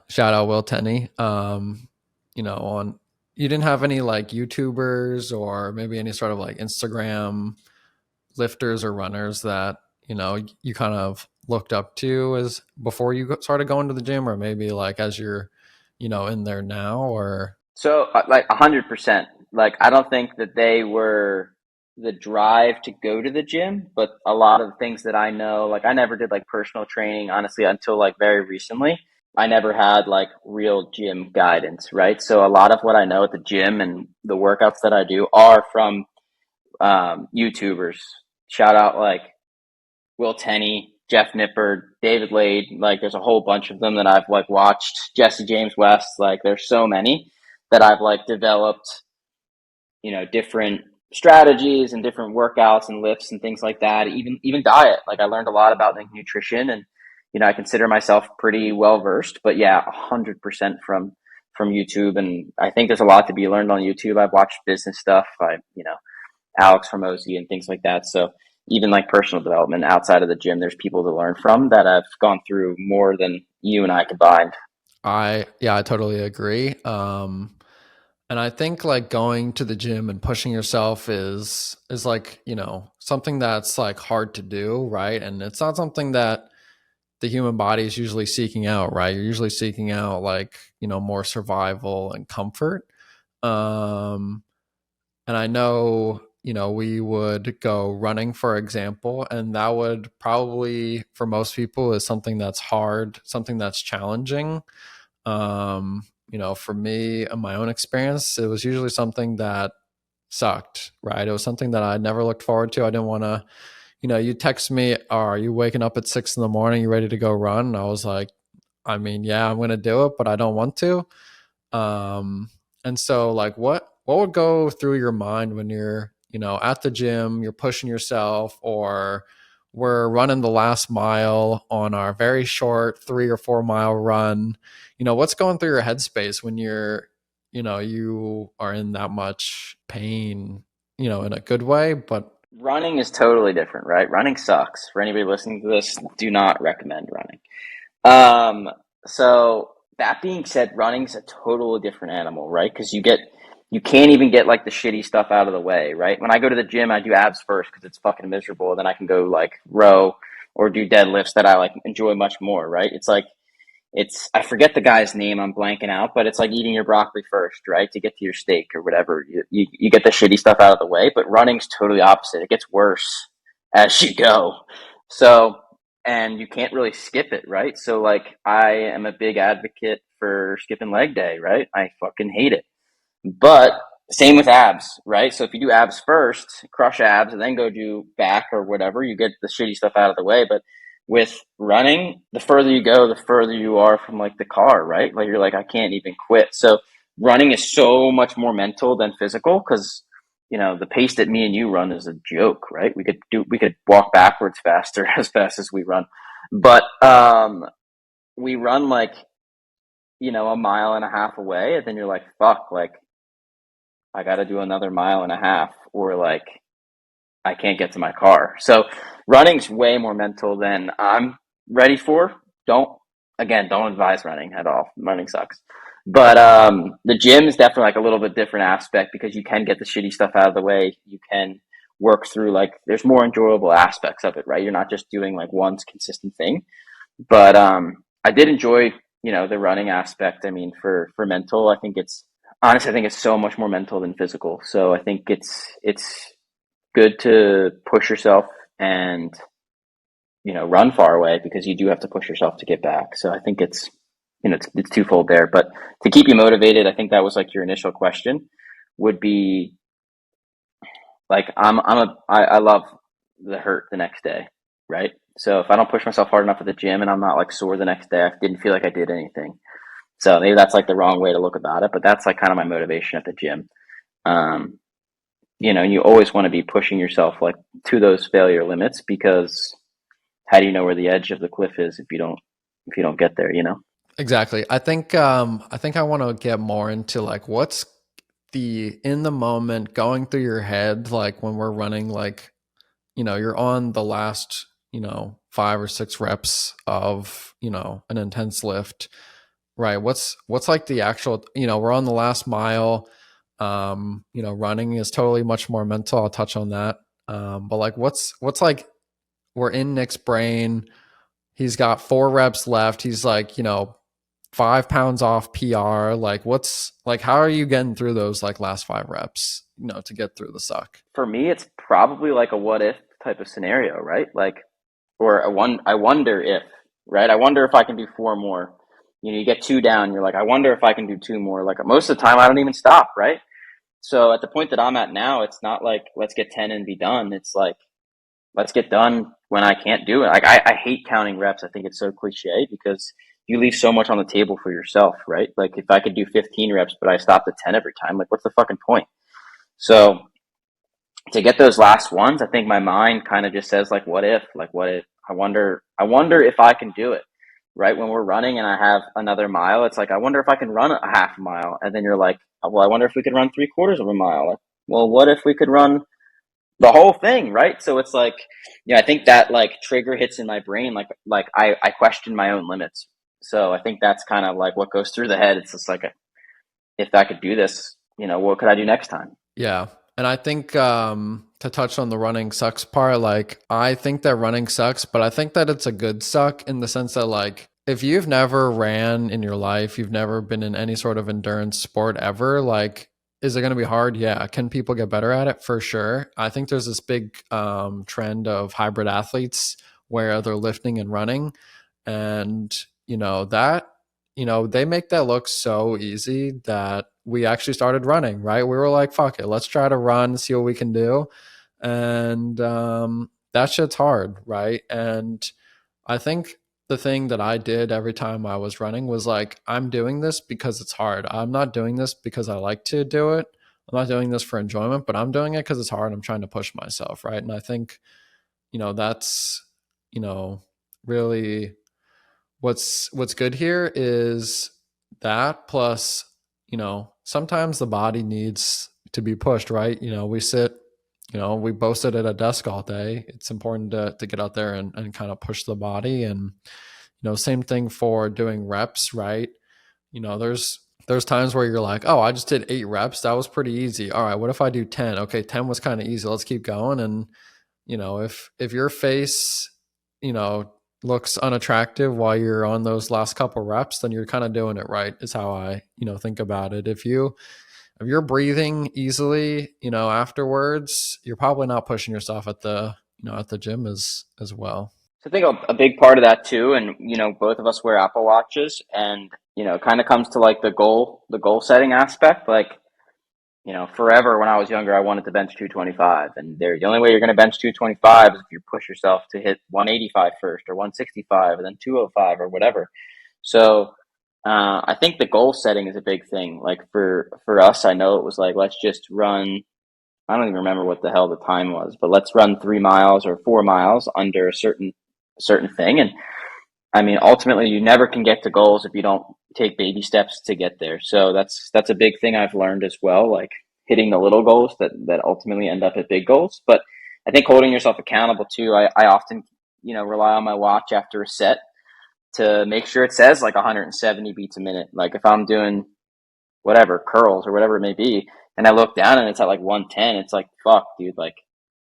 shout out Will Tenney. On you didn't have any like YouTubers or maybe any sort of like Instagram lifters or runners that you kind of looked up to as before you started going to the gym, or maybe like as you're in there now? Or So like 100%. Like I don't think that they were the drive to go to the gym, but a lot of the things that I know, like I never did like personal training, honestly, until like very recently. I never had like real gym guidance, right? So a lot of what I know at the gym and the workouts that I do are from YouTubers. Shout out like Will Tenney, Jeff Nippard, David Lade. Like there's a whole bunch of them that I've like watched. Jesse James West. Like there's so many that I've like developed, different strategies and different workouts and lifts and things like that. Even diet. Like I learned a lot about like nutrition, and I consider myself pretty well versed. But yeah, 100% from YouTube, and I think there's a lot to be learned on YouTube. I've watched business stuff. Alex Hormozy and things like that. So even like personal development outside of the gym, there's people to learn from that have gone through more than you and I combined. I totally agree. And I think like going to the gym and pushing yourself is like, something that's like hard to do, right? And it's not something that the human body is usually seeking out, right? You're usually seeking out like, more survival and comfort. Um, and I know, we would go running, for example, and that would probably for most people is something that's hard, something that's challenging. For me, in my own experience, it was usually something that sucked, right? It was something that I never looked forward to. I didn't want to, you text me, are you waking up at 6 in the morning? You ready to go run? And I was like, I mean, yeah, I'm going to do it, but I don't want to. And so like, what would go through your mind when you're, at the gym, you're pushing yourself, or we're running the last mile on our very short 3 or 4 mile run? What's going through your headspace when you are in that much pain, in a good way, but Running is totally different, right? Running sucks. For anybody listening to this, do not recommend running. So that being said, running's a totally different animal, right? Because you can't even get like the shitty stuff out of the way, right? When I go to the gym, I do abs first because it's fucking miserable. Then I can go like row or do deadlifts that I like enjoy much more, right? I forget the guy's name, I'm blanking out, but it's like eating your broccoli first, right? To get to your steak or whatever. You get the shitty stuff out of the way, but running's totally opposite. It gets worse as you go. So, and you can't really skip it, right? So like I am a big advocate for skipping leg day, right? I fucking hate it. But same with abs, right? So if you do abs first, crush abs, and then go do back or whatever, you get the shitty stuff out of the way. But with running, the further you go, the further you are from like the car, right? Like you're like, I can't even quit. So running is so much more mental than physical because the pace that me and you run is a joke, right? We could walk backwards faster as fast as we run. But we run like, a mile and a half away, and then you're like, fuck, like I got to do another mile and a half, or like I can't get to my car. So running's way more mental than I'm ready for. Don't advise running at all. Running sucks. But the gym is definitely like a little bit different aspect because you can get the shitty stuff out of the way. You can work through like there's more enjoyable aspects of it, right? You're not just doing like one consistent thing. But I did enjoy, the running aspect. I mean, for mental, I think it's so much more mental than physical. So I think it's good to push yourself and run far away because you do have to push yourself to get back. So I think it's it's twofold there. But to keep you motivated, I think that was like your initial question would be like I love the hurt the next day, right? So if I don't push myself hard enough at the gym and I'm not like sore the next day, I didn't feel like I did anything. So maybe that's like the wrong way to look about it, but that's like kind of my motivation at the gym. you always want to be pushing yourself like to those failure limits, because how do you know where the edge of the cliff is if you don't get there, Exactly. I think I want to get more into like what's the in the moment going through your head, like when we're running, like, you're on the last, 5 or 6 reps of, an intense lift, right? What's like the actual, we're on the last mile. Running is totally much more mental. I'll touch on that. But like what's like we're in Nick's brain. He's got 4 reps left. He's like, 5 pounds off PR. Like what's like how are you getting through those like last 5 reps, to get through the suck? For me, it's probably like a what if type of scenario, right? Like, or I wonder if, right? I wonder if I can do 4 more. You get 2 down, you're like, I wonder if I can do 2 more. Like most of the time I don't even stop, right? So at the point that I'm at now, it's not like let's get 10 and be done. It's like let's get done when I can't do it. Like I hate counting reps. I think it's so cliche because you leave so much on the table for yourself, right? Like if I could do 15 reps, but I stopped at 10 every time, like what's the fucking point? So to get those last ones, I think my mind kind of just says like, what if, I wonder if I can do it, right? When we're running and I have another mile, it's like, I wonder if I can run a half mile. And then you're like, well, I wonder if we could run 3/4 of a mile. Like, well, what if we could run the whole thing, right? So it's like, I think that like trigger hits in my brain, like I question my own limits. So I think that's kind of like what goes through the head. It's just like, if I could do this, what could I do next time? Yeah. And I think to touch on the running sucks part, like I think that running sucks, but I think that it's a good suck in the sense that like if you've never ran in your life, you've never been in any sort of endurance sport ever, like is it going to be hard? Yeah. Can people get better at it? For sure. I think there's this big trend of hybrid athletes where they're lifting and running. And, they make that look so easy that we actually started running, right? We were like, fuck it, let's try to run, see what we can do. And that shit's hard, right? And I think the thing that I did every time I was running was like, I'm doing this because it's hard. I'm not doing this because I like to do it. I'm not doing this for enjoyment, but I'm doing it because it's hard. I'm trying to push myself, right? And I think, that's, really what's good here is that plus, sometimes the body needs to be pushed, right? We sit, we both sit at a desk all day. It's important to get out there and kind of push the body. And, same thing for doing reps, right? There's times where you're like, oh, I just did 8 reps. That was pretty easy. All right, what if I do 10? Okay, 10 was kind of easy. Let's keep going. And, if your face, looks unattractive while you're on those last couple reps, then you're kind of doing it right, is how I, think about it. If you're breathing easily, afterwards, you're probably not pushing yourself at the gym as well. So I think a big part of that too, and both of us wear Apple Watches, and it kind of comes to like the goal setting aspect. Like, forever when I was younger, I wanted to bench 225, and the only way you're going to bench 225 is if you push yourself to hit 185 first, or 165, and then 205, or whatever. So I think the goal setting is a big thing. Like for us, I know it was like, let's just run. I don't even remember what the hell the time was, but let's run 3 miles or 4 miles under a certain thing. And I mean, ultimately, you never can get to goals if you don't take baby steps to get there. So that's a big thing I've learned as well, like hitting the little goals that ultimately end up at big goals. But I think holding yourself accountable too. I often, rely on my watch after a set to make sure it says like 170 beats a minute. Like if I'm doing whatever, curls or whatever it may be, and I look down and it's at like 110, it's like, fuck, dude, like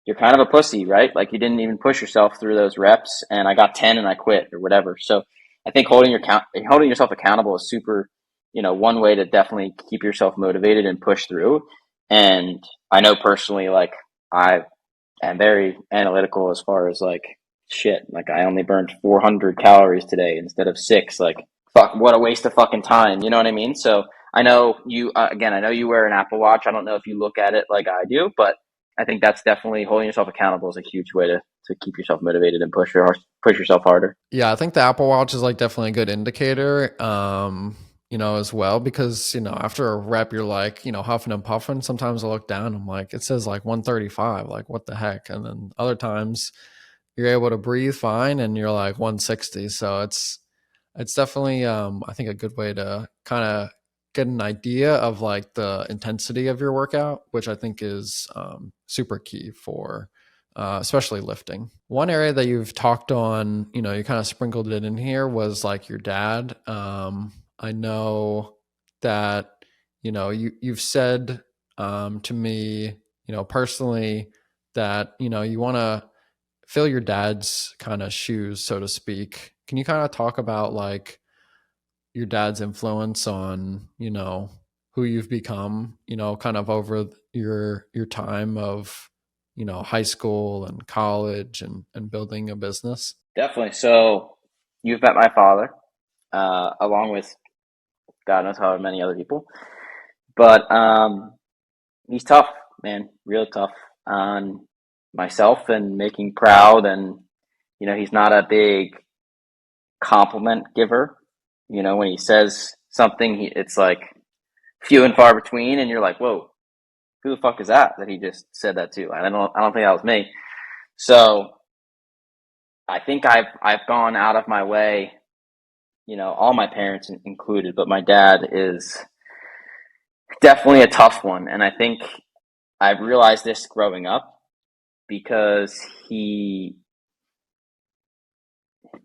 you're kind of a pussy, right? Like you didn't even push yourself through those reps, and I got 10 and I quit or whatever. So I think holding yourself accountable is super, one way to definitely keep yourself motivated and push through. And I know personally, like I am very analytical as far as like shit. Like I only burned 400 calories today instead of 6. Like fuck, what a waste of fucking time. You know what I mean? So I know you, again, I know you wear an Apple Watch. I don't know if you look at it like I do, but I think that's definitely holding yourself accountable is a huge way to keep yourself motivated and push yourself harder. Yeah, I think the Apple Watch is like definitely a good indicator. as well, because, after a rep, you're like, huffing and puffing. Sometimes I look down, I'm like, it says like 135, like what the heck? And then other times you're able to breathe fine and you're like 160. So it's definitely, I think, a good way to kind of get an idea of like the intensity of your workout, which I think is super key for especially lifting. One area that you've talked on, you kind of sprinkled it in here, was like your dad. I know that, you've said to me, personally, that, you want to fill your dad's kind of shoes, so to speak. Can you kind of talk about like your dad's influence on, who you've become, kind of over your time of, high school and college and building a business? Definitely. So you've met my father, along with God knows how many other people. But he's tough, man, real tough on myself and making proud. And, he's not a big compliment giver. When he says something, it's like few and far between. And you're like, whoa, who the fuck is that he just said that to? I don't think that was me. So I think I've gone out of my way, all my parents included, but my dad is definitely a tough one. And I think I've realized this growing up because he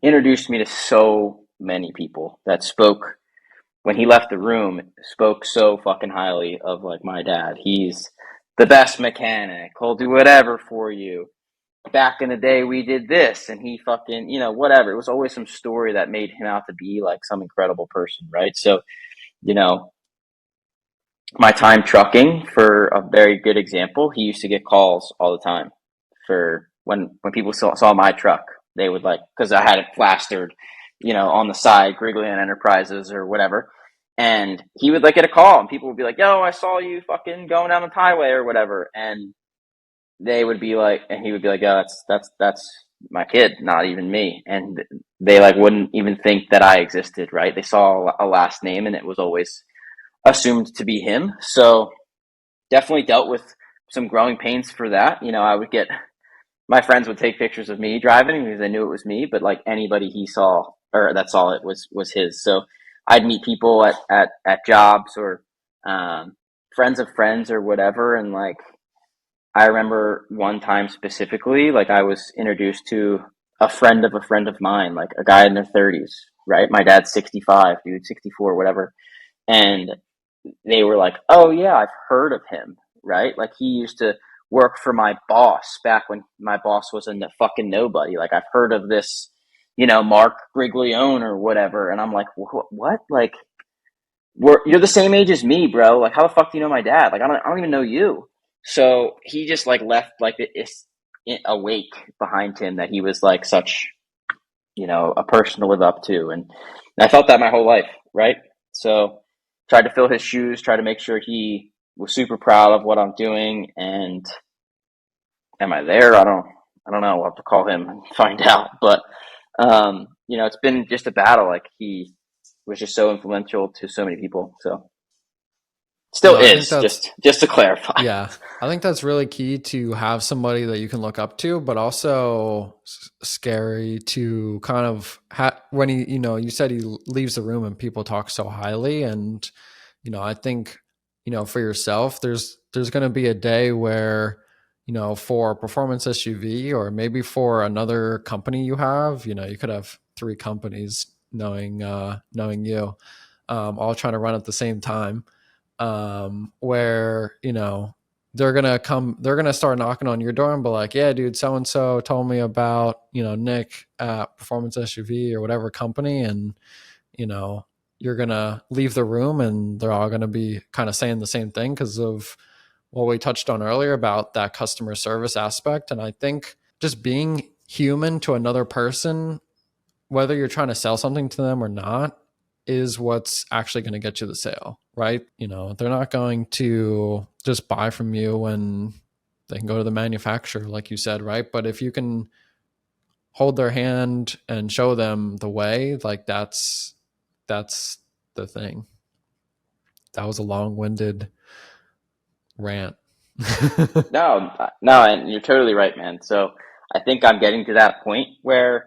introduced me to so many people that spoke, when he left the room, spoke so fucking highly of like my dad. He's the best mechanic. He'll do whatever for you. Back in the day, we did this, and he fucking, whatever. It was always some story that made him out to be like some incredible person, right? So, my time trucking, for a very good example, he used to get calls all the time for when people saw my truck. They would like, because I had it plastered, on the side, Griglione Enterprises or whatever. And he would like get a call, and people would be like, "Yo, I saw you fucking going down the highway or whatever." And they would be like, and he would be like, "Yeah, that's my kid, not even me." And they like wouldn't even think that I existed, right? They saw a last name, and it was always assumed to be him. So definitely dealt with some growing pains for that. I would get, my friends would take pictures of me driving because they knew it was me, but like anybody he saw or that saw it was his. So I'd meet people at jobs or friends of friends or whatever. And like, I remember one time specifically, like I was introduced to a friend of mine, like a guy in their 30s, right? My dad's 65, dude, 64, whatever. And they were like, "Oh yeah, I've heard of him," right? Like he used to work for my boss back when my boss was a fucking nobody. Like I've heard of this, Mark Griglione or whatever. And I'm like, what? Like, you're the same age as me, bro. Like, how the fuck do you know my dad? Like, I don't even know you. So he just like left like this a wake behind him that he was like such, a person to live up to. And I felt that my whole life, right? So tried to fill his shoes, try to make sure he was super proud of what I'm doing. And am I there? I don't know. We'll have to call him and find out. But it's been just a battle. Like he was just so influential to so many people. So still is, just to clarify. Yeah. I think that's really key, to have somebody that you can look up to, but also scary to kind of when he, you said he leaves the room and people talk so highly. And, I think, for yourself, there's going to be a day where, for a performance SUV, or maybe for another company you have, you could have 3 companies knowing you, all trying to run at the same time. Where, they're going to start knocking on your door and be like, "Yeah, dude, so-and-so told me about, Nick at Performance SUV or whatever company." And, you're going to leave the room and they're all going to be kind of saying the same thing because of what we touched on earlier about that customer service aspect. And I think just being human to another person, whether you're trying to sell something to them or not, is what's actually going to get you the sale, right? They're not going to just buy from you when they can go to the manufacturer, like you said, right? But if you can hold their hand and show them the way, like that's the thing. That was a long-winded rant. No, and you're totally right, man. So I think I'm getting to that point where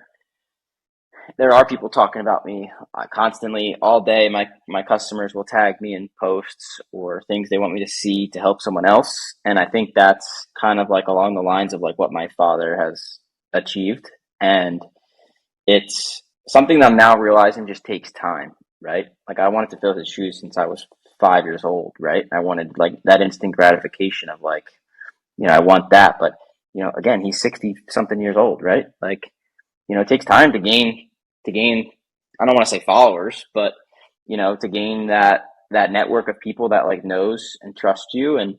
there are people talking about me constantly all day. My customers will tag me in posts or things they want me to see to help someone else, and I think that's kind of like along the lines of like what my father has achieved, and it's something that I'm now realizing just takes time, right? Like I wanted to fill his shoes since I was 5 years old, right? I wanted like that instant gratification of like, I want that, but again, he's 60 something years old, right? Like, it takes time to gain, I don't want to say followers, but to gain that network of people that like knows and trust you. And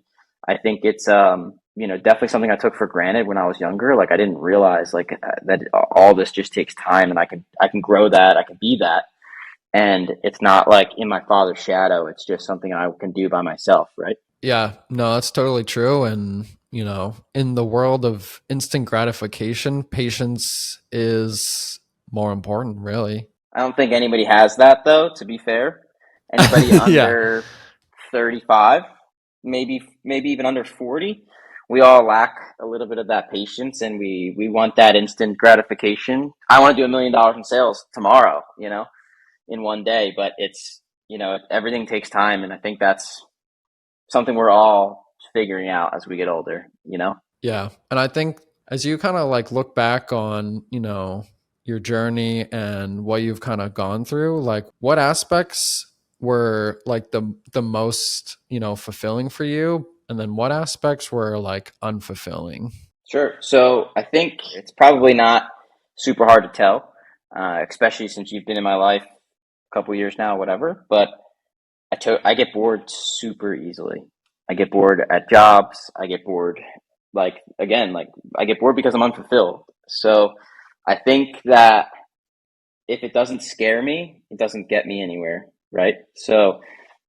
I think it's definitely something I took for granted when I was younger. Like I didn't realize like that all this just takes time, and I can grow that, I can be that. And it's not like in my father's shadow, it's just something I can do by myself, right? Yeah, no, that's totally true. And, in the world of instant gratification, patience is more important, really. I don't think anybody has that though, to be fair. Anybody Yeah. under 35, maybe even under 40, we all lack a little bit of that patience, and we want that instant gratification. I want to do $1 million in sales tomorrow, in one day, but it's, everything takes time, and I think that's something we're all figuring out as we get older. Yeah. And I think as you kind of like look back on, your journey and what you've kind of gone through, like what aspects were like the most, fulfilling for you? And then what aspects were like unfulfilling? Sure. So I think it's probably not super hard to tell, especially since you've been in my life a couple years now, whatever. But I get bored super easily. I get bored at jobs. I get bored, like again, like I get bored because I'm unfulfilled. So I think that if it doesn't scare me, it doesn't get me anywhere, right? So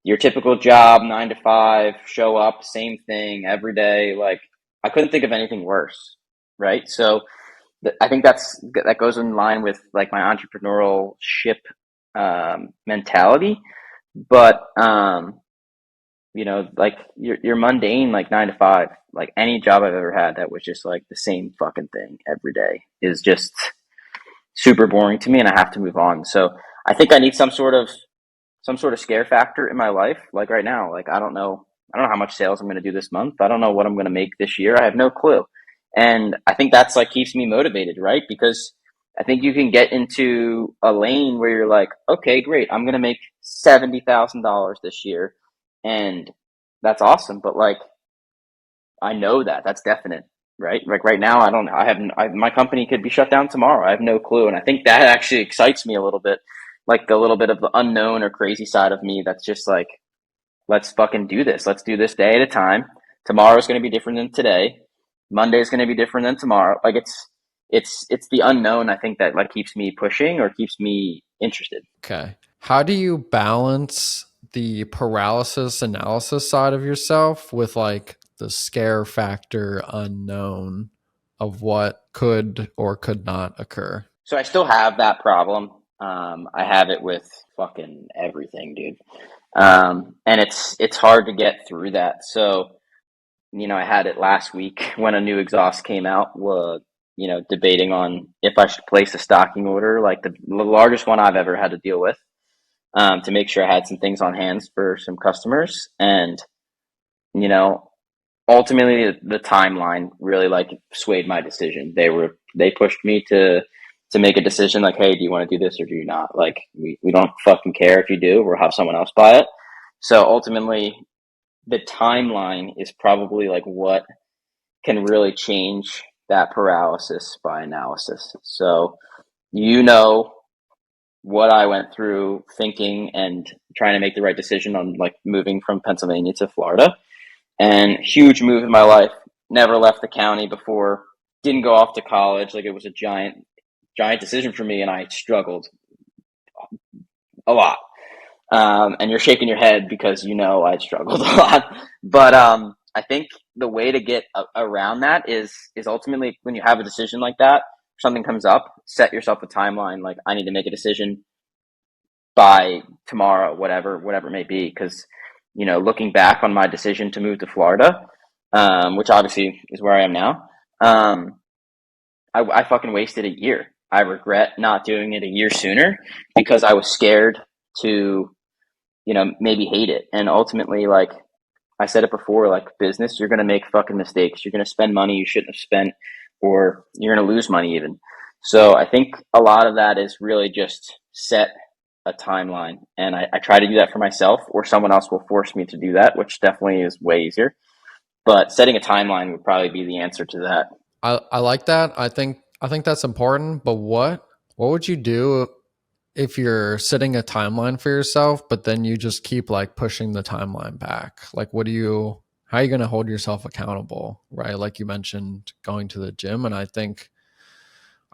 your typical job, 9 to 5, show up, same thing every day. Like I couldn't think of anything worse, right? So I think that goes in line with like my entrepreneurial ship mentality. But like your mundane like 9 to 5, like any job I've ever had that was just like the same fucking thing every day is just super boring to me, and I have to move on. So I think I need some sort of scare factor in my life. Like right now, like I don't know how much sales I'm going to do this month. I don't know what I'm going to make this year. I have no clue. And I think that's like keeps me motivated, right? Because I think you can get into a lane where you're like, okay, great, I'm going to make $70,000 this year. And that's awesome. But like, I know that's definite, right? Like right now, I don't know. My company could be shut down tomorrow. I have no clue. And I think that actually excites me a little bit, like a little bit of the unknown or crazy side of me. That's just like, let's fucking do this. Let's do this day at a time. Tomorrow's going to be different than today. Monday's going to be different than tomorrow. Like it's the unknown, I think, that like keeps me pushing or keeps me interested. Okay. How do you balance the paralysis analysis side of yourself with like the scare factor unknown of what could or could not occur? So I still have that problem. I have it with fucking everything, dude. And it's hard to get through that. So, I had it last week when a new exhaust came out, debating on if I should place a stocking order, like the largest one I've ever had to deal with, to make sure I had some things on hands for some customers. And, you know, ultimately the timeline really like swayed my decision. They pushed me to make a decision like, hey, do you want to do this or do you not? Like we don't fucking care if you do, we'll have someone else buy it. So ultimately the timeline is probably like what can really change that paralysis by analysis. So, what I went through thinking and trying to make the right decision on like moving from Pennsylvania to Florida, and huge move in my life. Never left the county before, didn't go off to college. Like it was a giant decision for me, and I struggled a lot. And you're shaking your head because I struggled a lot. But I think the way to get around that is ultimately when you have a decision like that, something comes up, set yourself a timeline. Like I need to make a decision by tomorrow, whatever it may be. Because, looking back on my decision to move to Florida, which obviously is where I am now, I fucking wasted a year. I regret not doing it a year sooner because I was scared to, maybe hate it. And ultimately, like I said it before, like business, you're going to make fucking mistakes. You're going to spend money you shouldn't have spent, or you're going to lose money even. So I think a lot of that is really just set a timeline. And I try to do that for myself, or someone else will force me to do that, which definitely is way easier. But setting a timeline would probably be the answer to that. I like that. I think that's important. But what would you do if you're setting a timeline for yourself, but then you just keep like pushing the timeline back? Like, how are you going to hold yourself accountable? Right. Like you mentioned, going to the gym. And I think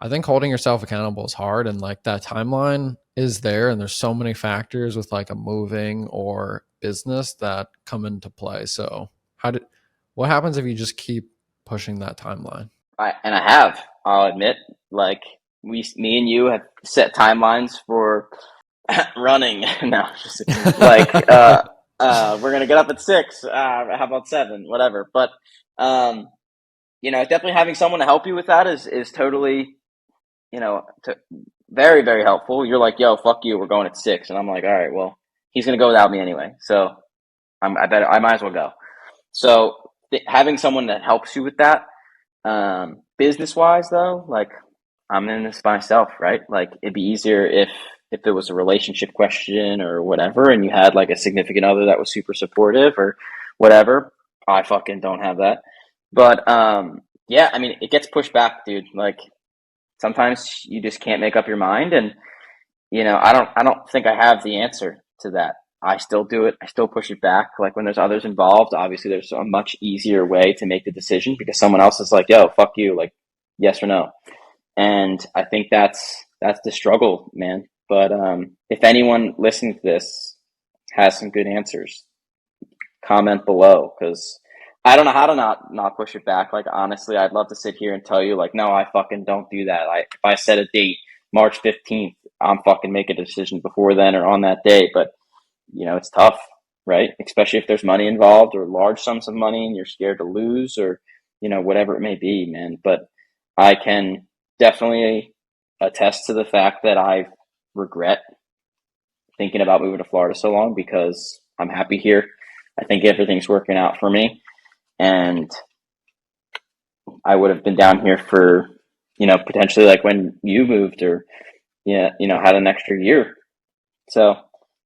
holding yourself accountable is hard. And like that timeline is there. And there's so many factors with like a moving or business that come into play. So what happens if you just keep pushing that timeline? I'll admit, like me and you have set timelines for running. No, just like, we're going to get up at 6. How about 7, whatever. But, definitely having someone to help you with that is totally, very, very helpful. You're like, yo, fuck you. We're going at 6. And I'm like, all right, well, he's going to go without me anyway. So I might as well go. So having someone that helps you with that, business wise though, like I'm in this by myself, right? Like it'd be easier if it was a relationship question or whatever, and you had like a significant other that was super supportive or whatever. I fucking don't have that. But yeah, I mean, it gets pushed back, dude. Like sometimes you just can't make up your mind, and I don't think I have the answer to that. I still do it. I still push it back. Like when there's others involved, obviously there's a much easier way to make the decision because someone else is like, yo, fuck you. Like yes or no. And I think that's the struggle, man. But if anyone listening to this has some good answers, comment below, because I don't know how to not push it back. Like honestly, I'd love to sit here and tell you like, no, I fucking don't do that. If I set a date, March 15th, I'm fucking make a decision before then or on that day. But it's tough, right? Especially if there's money involved or large sums of money and you're scared to lose or, whatever it may be, man. But I can definitely attest to the fact that I regret thinking about moving to Florida so long because I'm happy here. I think everything's working out for me. And I would have been down here for, potentially like when you moved or, had an extra year. So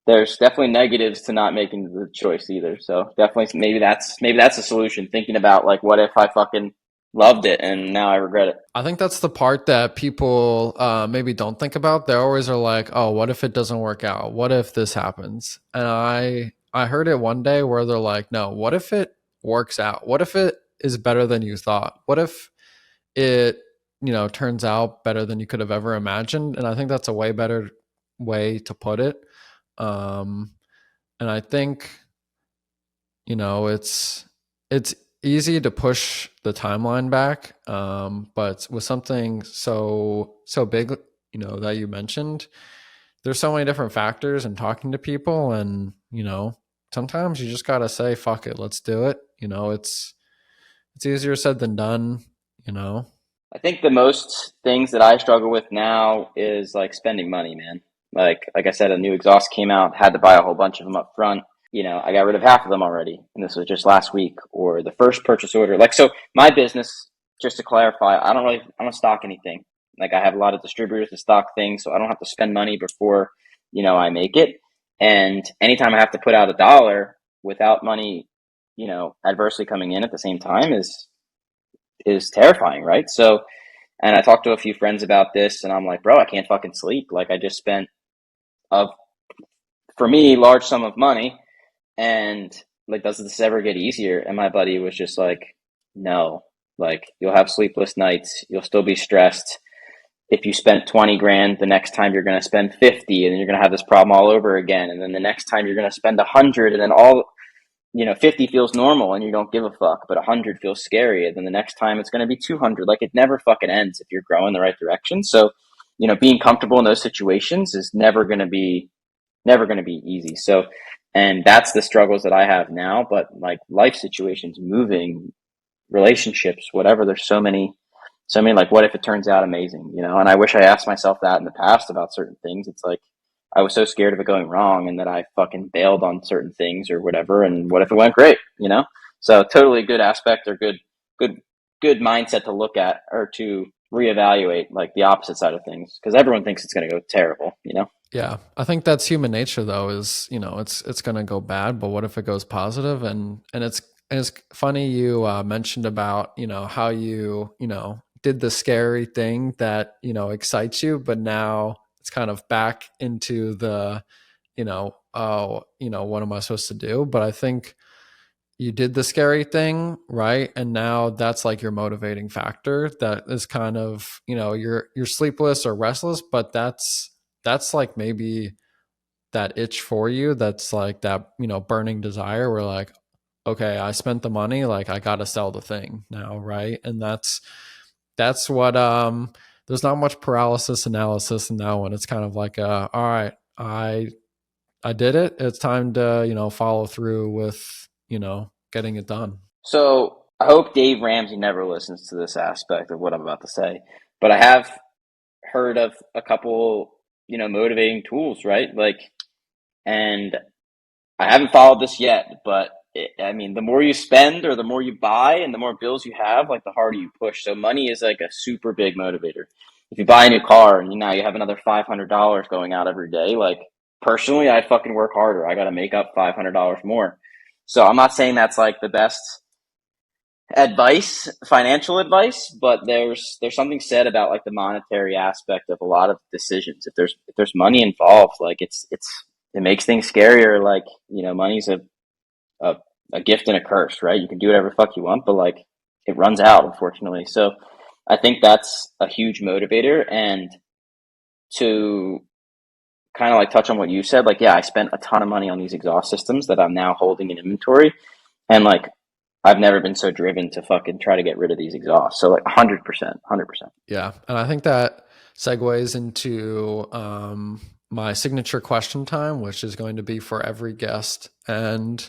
there's definitely negatives to not making the choice either. So definitely maybe that's a solution. Thinking about like, what if I fucking loved it and now I regret it? I think that's the part that people maybe don't think about. They always are like, oh, what if it doesn't work out? What if this happens? And I heard it one day where they're like, no, what if it works out? What if it is better than you thought? What if it, turns out better than you could have ever imagined? And I think that's a way better way to put it. And I think, it's easy to push the timeline back. But with something so big, that you mentioned, there's so many different factors and talking to people and, sometimes you just got to say, fuck it, let's do it. It's easier said than done, I think the most things that I struggle with now is like spending money, man. Like I said, a new exhaust came out, had to buy a whole bunch of them up front. I got rid of half of them already, and this was just last week or the first purchase order. Like, so my business, just to clarify, I don't stock anything. Like I have a lot of distributors to stock things, so I don't have to spend money before, I make it. And anytime I have to put out $1 without money, adversely coming in at the same time is terrifying, right? So, and I talked to a few friends about this and I'm like, bro, I can't fucking sleep. Like I just spent for me, large sum of money. And like, does this ever get easier? And my buddy was just like, no, like you'll have sleepless nights. You'll still be stressed. If you spent 20 grand, the next time you're going to spend 50 and then you're going to have this problem all over again. And then the next time you're going to spend 100 and then 50 feels normal and you don't give a fuck, but 100 feels scary. And then the next time it's going to be 200. Like it never fucking ends if you're growing the right direction. So, being comfortable in those situations is never going to be never going to be easy. So, and that's the struggles that I have now. But like life situations, moving, relationships, whatever. There's so many. Like, what if it turns out amazing? And I wish I asked myself that in the past about certain things. It's like I was so scared of it going wrong, and that I fucking bailed on certain things or whatever. And what if it went great? So totally good aspect, or good, good mindset to look at, or to reevaluate, like the opposite side of things, because everyone thinks it's going to go terrible. Yeah, I think that's human nature though, is, it's going to go bad, but what if it goes positive? And it's funny you mentioned about, how you did the scary thing that, excites you, but now it's kind of back into the, oh, what am I supposed to do? But I think you did the scary thing, right? And now that's like your motivating factor. That is kind of, you're sleepless or restless, but that's like maybe that itch for you. That's like that, burning desire where like, okay, I spent the money, like I got to sell the thing now, right? And that's what there's not much paralysis analysis in that one. It's kind of like all right, I did it. It's time to, follow through with, getting it done. So I hope Dave Ramsey never listens to this aspect of what I'm about to say, but I have heard of a couple, motivating tools, right? Like, and I haven't followed this yet, but I mean, the more you spend or the more you buy and the more bills you have, like the harder you push. So money is like a super big motivator. If you buy a new car and now you have another $500 going out every day, like personally, I fucking work harder. I got to make up $500 more. So I'm not saying that's like the best advice, financial advice, but there's something said about like the monetary aspect of a lot of decisions. If there's money involved, like it makes things scarier. Like, money's a a gift and a curse, right? You can do whatever the fuck you want, but like it runs out, unfortunately. So I think that's a huge motivator. And to kind of like touch on what you said, like, yeah, I spent a ton of money on these exhaust systems that I'm now holding in inventory. And like, I've never been so driven to fucking try to get rid of these exhausts. So like 100%, 100%. Yeah. And I think that segues into my signature question time, which is going to be for every guest. And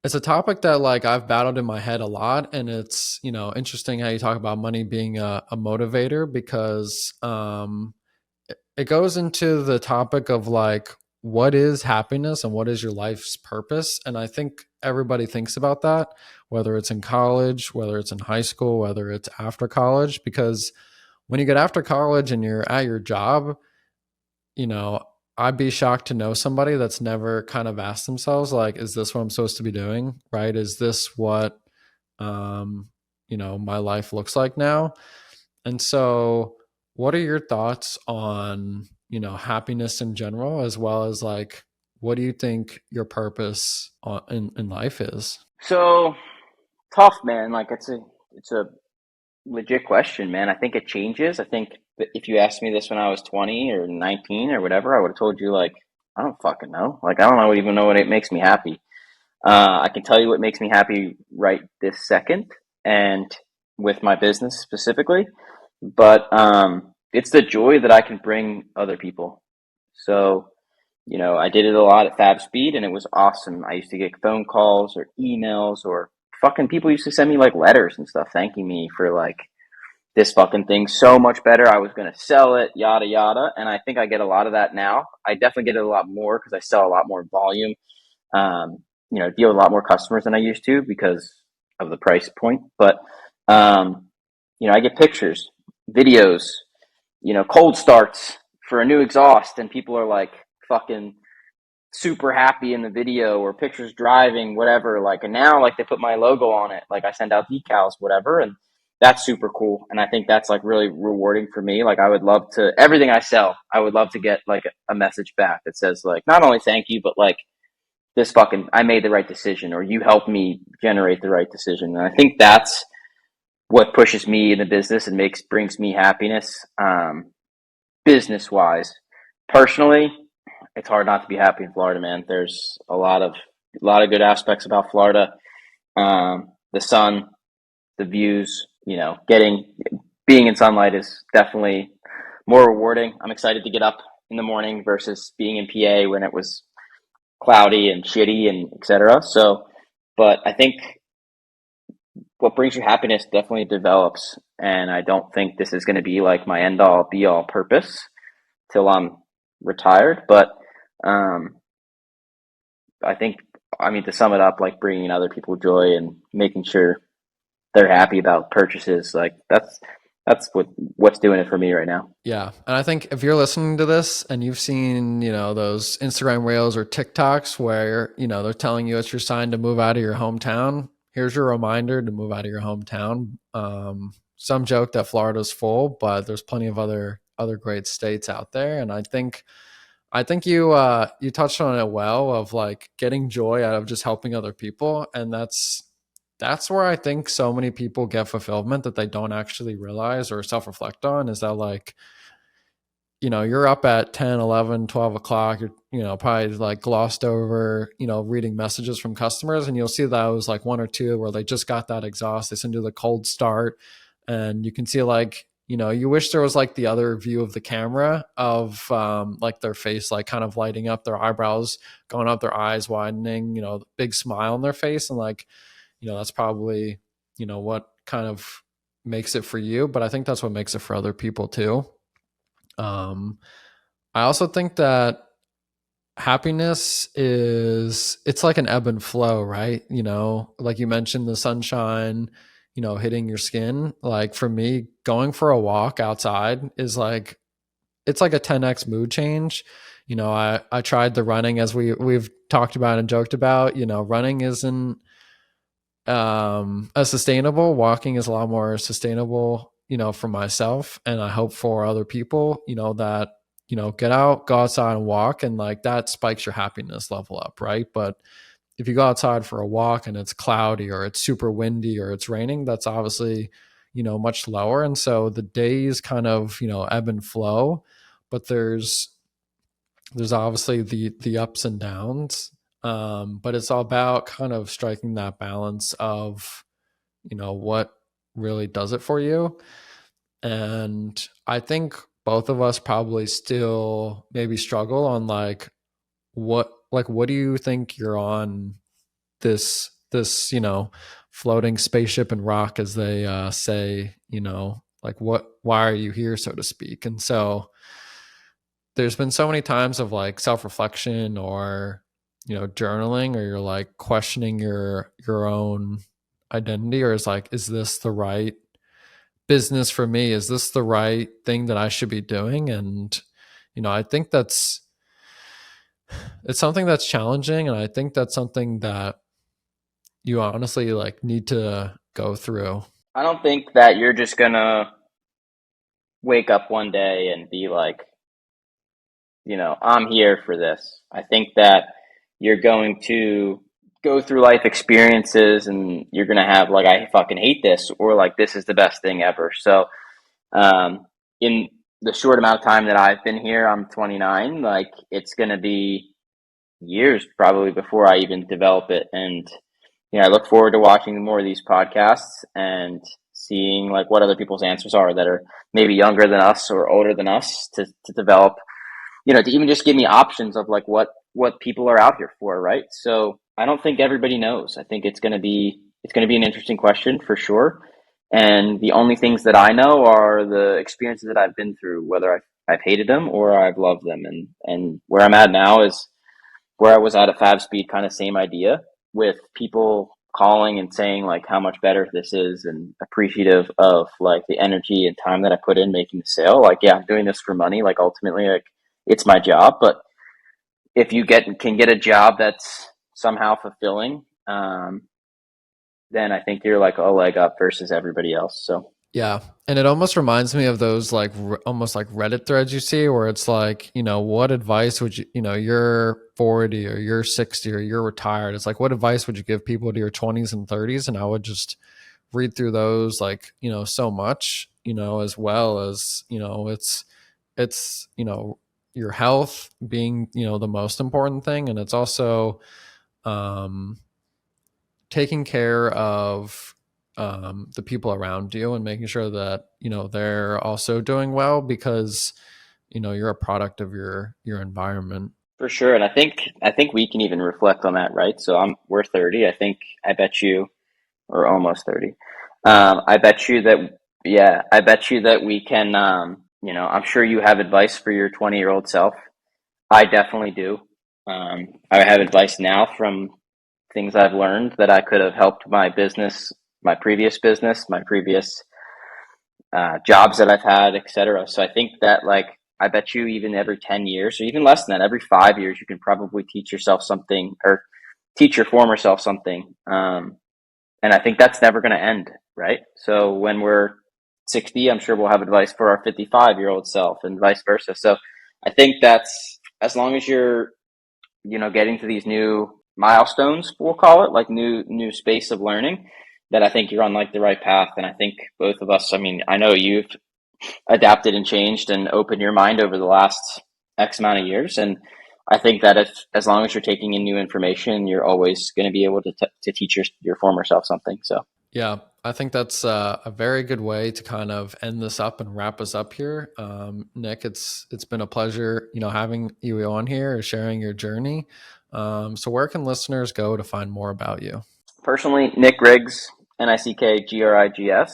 it's a topic that like I've battled in my head a lot. And it's, interesting how you talk about money being a motivator, because it goes into the topic of like, what is happiness and what is your life's purpose? And I think everybody thinks about that, whether it's in college, whether it's in high school, whether it's after college, because when you get after college and you're at your job, you know, I'd be shocked to know somebody that's never kind of asked themselves, like, is this what I'm supposed to be doing? Right? Is this what, um, my life looks like now? And so, what are your thoughts on, happiness in general, as well as like, what do you think your purpose in life is? So tough, man. Like it's a legit question, man. I think it changes. I think that if you asked me this when I was 20 or 19 or whatever, I would have told you like, I don't fucking know. Like, I don't even know what it makes me happy. I can tell you what makes me happy right this second, and with my business specifically, but it's the joy that I can bring other people. So, I did it a lot at Fabspeed, and it was awesome. I used to get phone calls or emails, or fucking people used to send me like letters and stuff thanking me for like this fucking thing so much better. I was going to sell it, yada, yada. And I think I get a lot of that now. I definitely get it a lot more because I sell a lot more volume, um, deal with a lot more customers than I used to because of the price point. But, I get pictures, videos, cold starts for a new exhaust, and people are like fucking super happy in the video, or pictures driving, whatever. Like, and now like they put my logo on it. Like, I send out decals, whatever. And that's super cool. And I think that's like really rewarding for me. Like, I would love to, everything I sell, I would love to get like a message back that says like, not only thank you, but like, this fucking, I made the right decision, or you helped me generate the right decision. And I think that's what pushes me in the business and brings me happiness, business wise. Personally, it's hard not to be happy in Florida, man. There's a lot of good aspects about Florida. The sun, the views, being in sunlight is definitely more rewarding. I'm excited to get up in the morning versus being in PA when it was cloudy and shitty and etc. So, but I think what brings you happiness definitely develops. And I don't think this is going to be like my end all be all purpose till I'm retired. But um, I think, I mean, to sum it up, like bringing other people joy and making sure they're happy about purchases, like that's what's doing it for me right now. Yeah. And I think if you're listening to this and you've seen, those Instagram reels or TikToks where, they're telling you it's your sign to move out of your hometown, here's your reminder to move out of your hometown. Some joke that Florida's full, but there's plenty of other great states out there. And I think you touched on it well, of like getting joy out of just helping other people. And that's where I think so many people get fulfillment that they don't actually realize or self-reflect on, is that like, you're up at 10, 11, 12 o'clock, you're, probably like glossed over, reading messages from customers, and you'll see those like one or two where they just got that exhaust, they send you the cold start, and you can see like, you wish there was like the other view of the camera of like their face, like kind of lighting up, their eyebrows going up, their eyes widening, big smile on their face. And like, that's probably, what kind of makes it for you. But I think that's what makes it for other people too. I also think that happiness it's like an ebb and flow, right? Like you mentioned, the sunshine, hitting your skin. Like for me, going for a walk outside is like, it's like a 10x mood change. I tried the running, as we've talked about and joked about. Running isn't as sustainable. Walking is a lot more sustainable, for myself, and I hope for other people, that get out, go outside and walk, and like that spikes your happiness level up, right? But if you go outside for a walk and it's cloudy or it's super windy or it's raining, that's obviously much lower. And so the days kind of ebb and flow, but there's obviously the ups and downs. But it's all about kind of striking that balance of, what really does it for you. And I think both of us probably still maybe struggle on what do you think you're on this, floating spaceship and rock, as they say, like why are you here, so to speak. And so there's been so many times of like self-reflection or journaling, or you're like questioning your own identity, or is this the right business for me, is this the right thing that I should be doing? And I think it's something that's challenging, and I think that's something that you honestly like need to go through. I don't think that you're just gonna wake up one day and be like, I'm here for this. I think that you're going to go through life experiences and you're going to have like, I fucking hate this, or like, this is the best thing ever. So, in the short amount of time that I've been here, I'm 29, like it's going to be years probably before I even develop it. And, I look forward to watching more of these podcasts and seeing like what other people's answers are that are maybe younger than us or older than us to develop, to even just give me options of like what people are out here for, right? So I don't think everybody knows. I think it's going to be an interesting question for sure. And the only things that I know are the experiences that I've been through, whether I've hated them or I've loved them. And where I'm at now is where I was at Fabspeed, kind of same idea, with people calling and saying like how much better this is, and appreciative of like the energy and time that I put in making the sale. Like, yeah, I'm doing this for money. Like ultimately, like it's my job. But if you can get a job that's somehow fulfilling, then I think you're like a leg up versus everybody else. So Yeah. And it almost reminds me of those like almost like Reddit threads you see, where it's like, what advice would you're 40 or you're 60 or you're retired. It's like, what advice would you give people to your 20s and 30s? And I would just read through those like, so much, as well as, it's, your health being, the most important thing. And it's also, taking care of the people around you and making sure that they're also doing well, because you're a product of your environment. For sure. And I think we can even reflect on that, right? So we're 30. I bet you, or almost 30. I bet you that, yeah, I bet you that we can, I'm sure you have advice for your 20-year-old self. I definitely do. I have advice now from things I've learned that I could have helped my business, my previous jobs that I've had, etc. So I think that, like, I bet you even every 10 years or even less than that, every 5 years, you can probably teach yourself something or teach your former self something. And I think that's never going to end, right? So when we're 60, I'm sure we'll have advice for our 55-year-old self and vice versa. So I think that's, as long as you're, getting to these new milestones, we'll call it, like new space of learning, that I think you're on, like, the right path. And I think both of us, I mean, I know you've adapted and changed and opened your mind over the last X amount of years. And I think that as long as you're taking in new information, you're always going to be able to teach your former self something. So, yeah, I think that's a very good way to kind of end this up and wrap us up here. Nick, it's been a pleasure, having you on here, sharing your journey. So where can listeners go to find more about you? Personally, Nick Griggs, NickGrigs,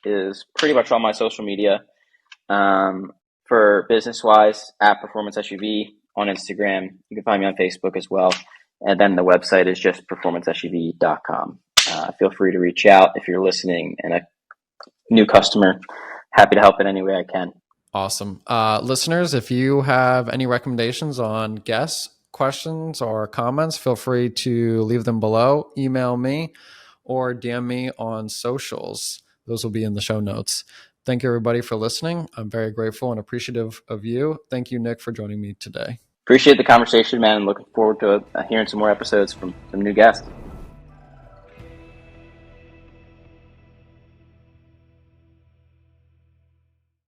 is pretty much on my social media. For business-wise, at Performance SUV on Instagram. You can find me on Facebook as well. And then the website is just performancesuv.com. Feel free to reach out if you're listening and a new customer. Happy to help in any way I can. Awesome. Listeners, if you have any recommendations on guests, questions, or comments, feel free to leave them below. Email me or DM me on socials. Those will be in the show notes. Thank you, everybody, for listening. I'm very grateful and appreciative of you. Thank you, Nick, for joining me today. Appreciate the conversation, man. Looking forward to hearing some more episodes from some new guests.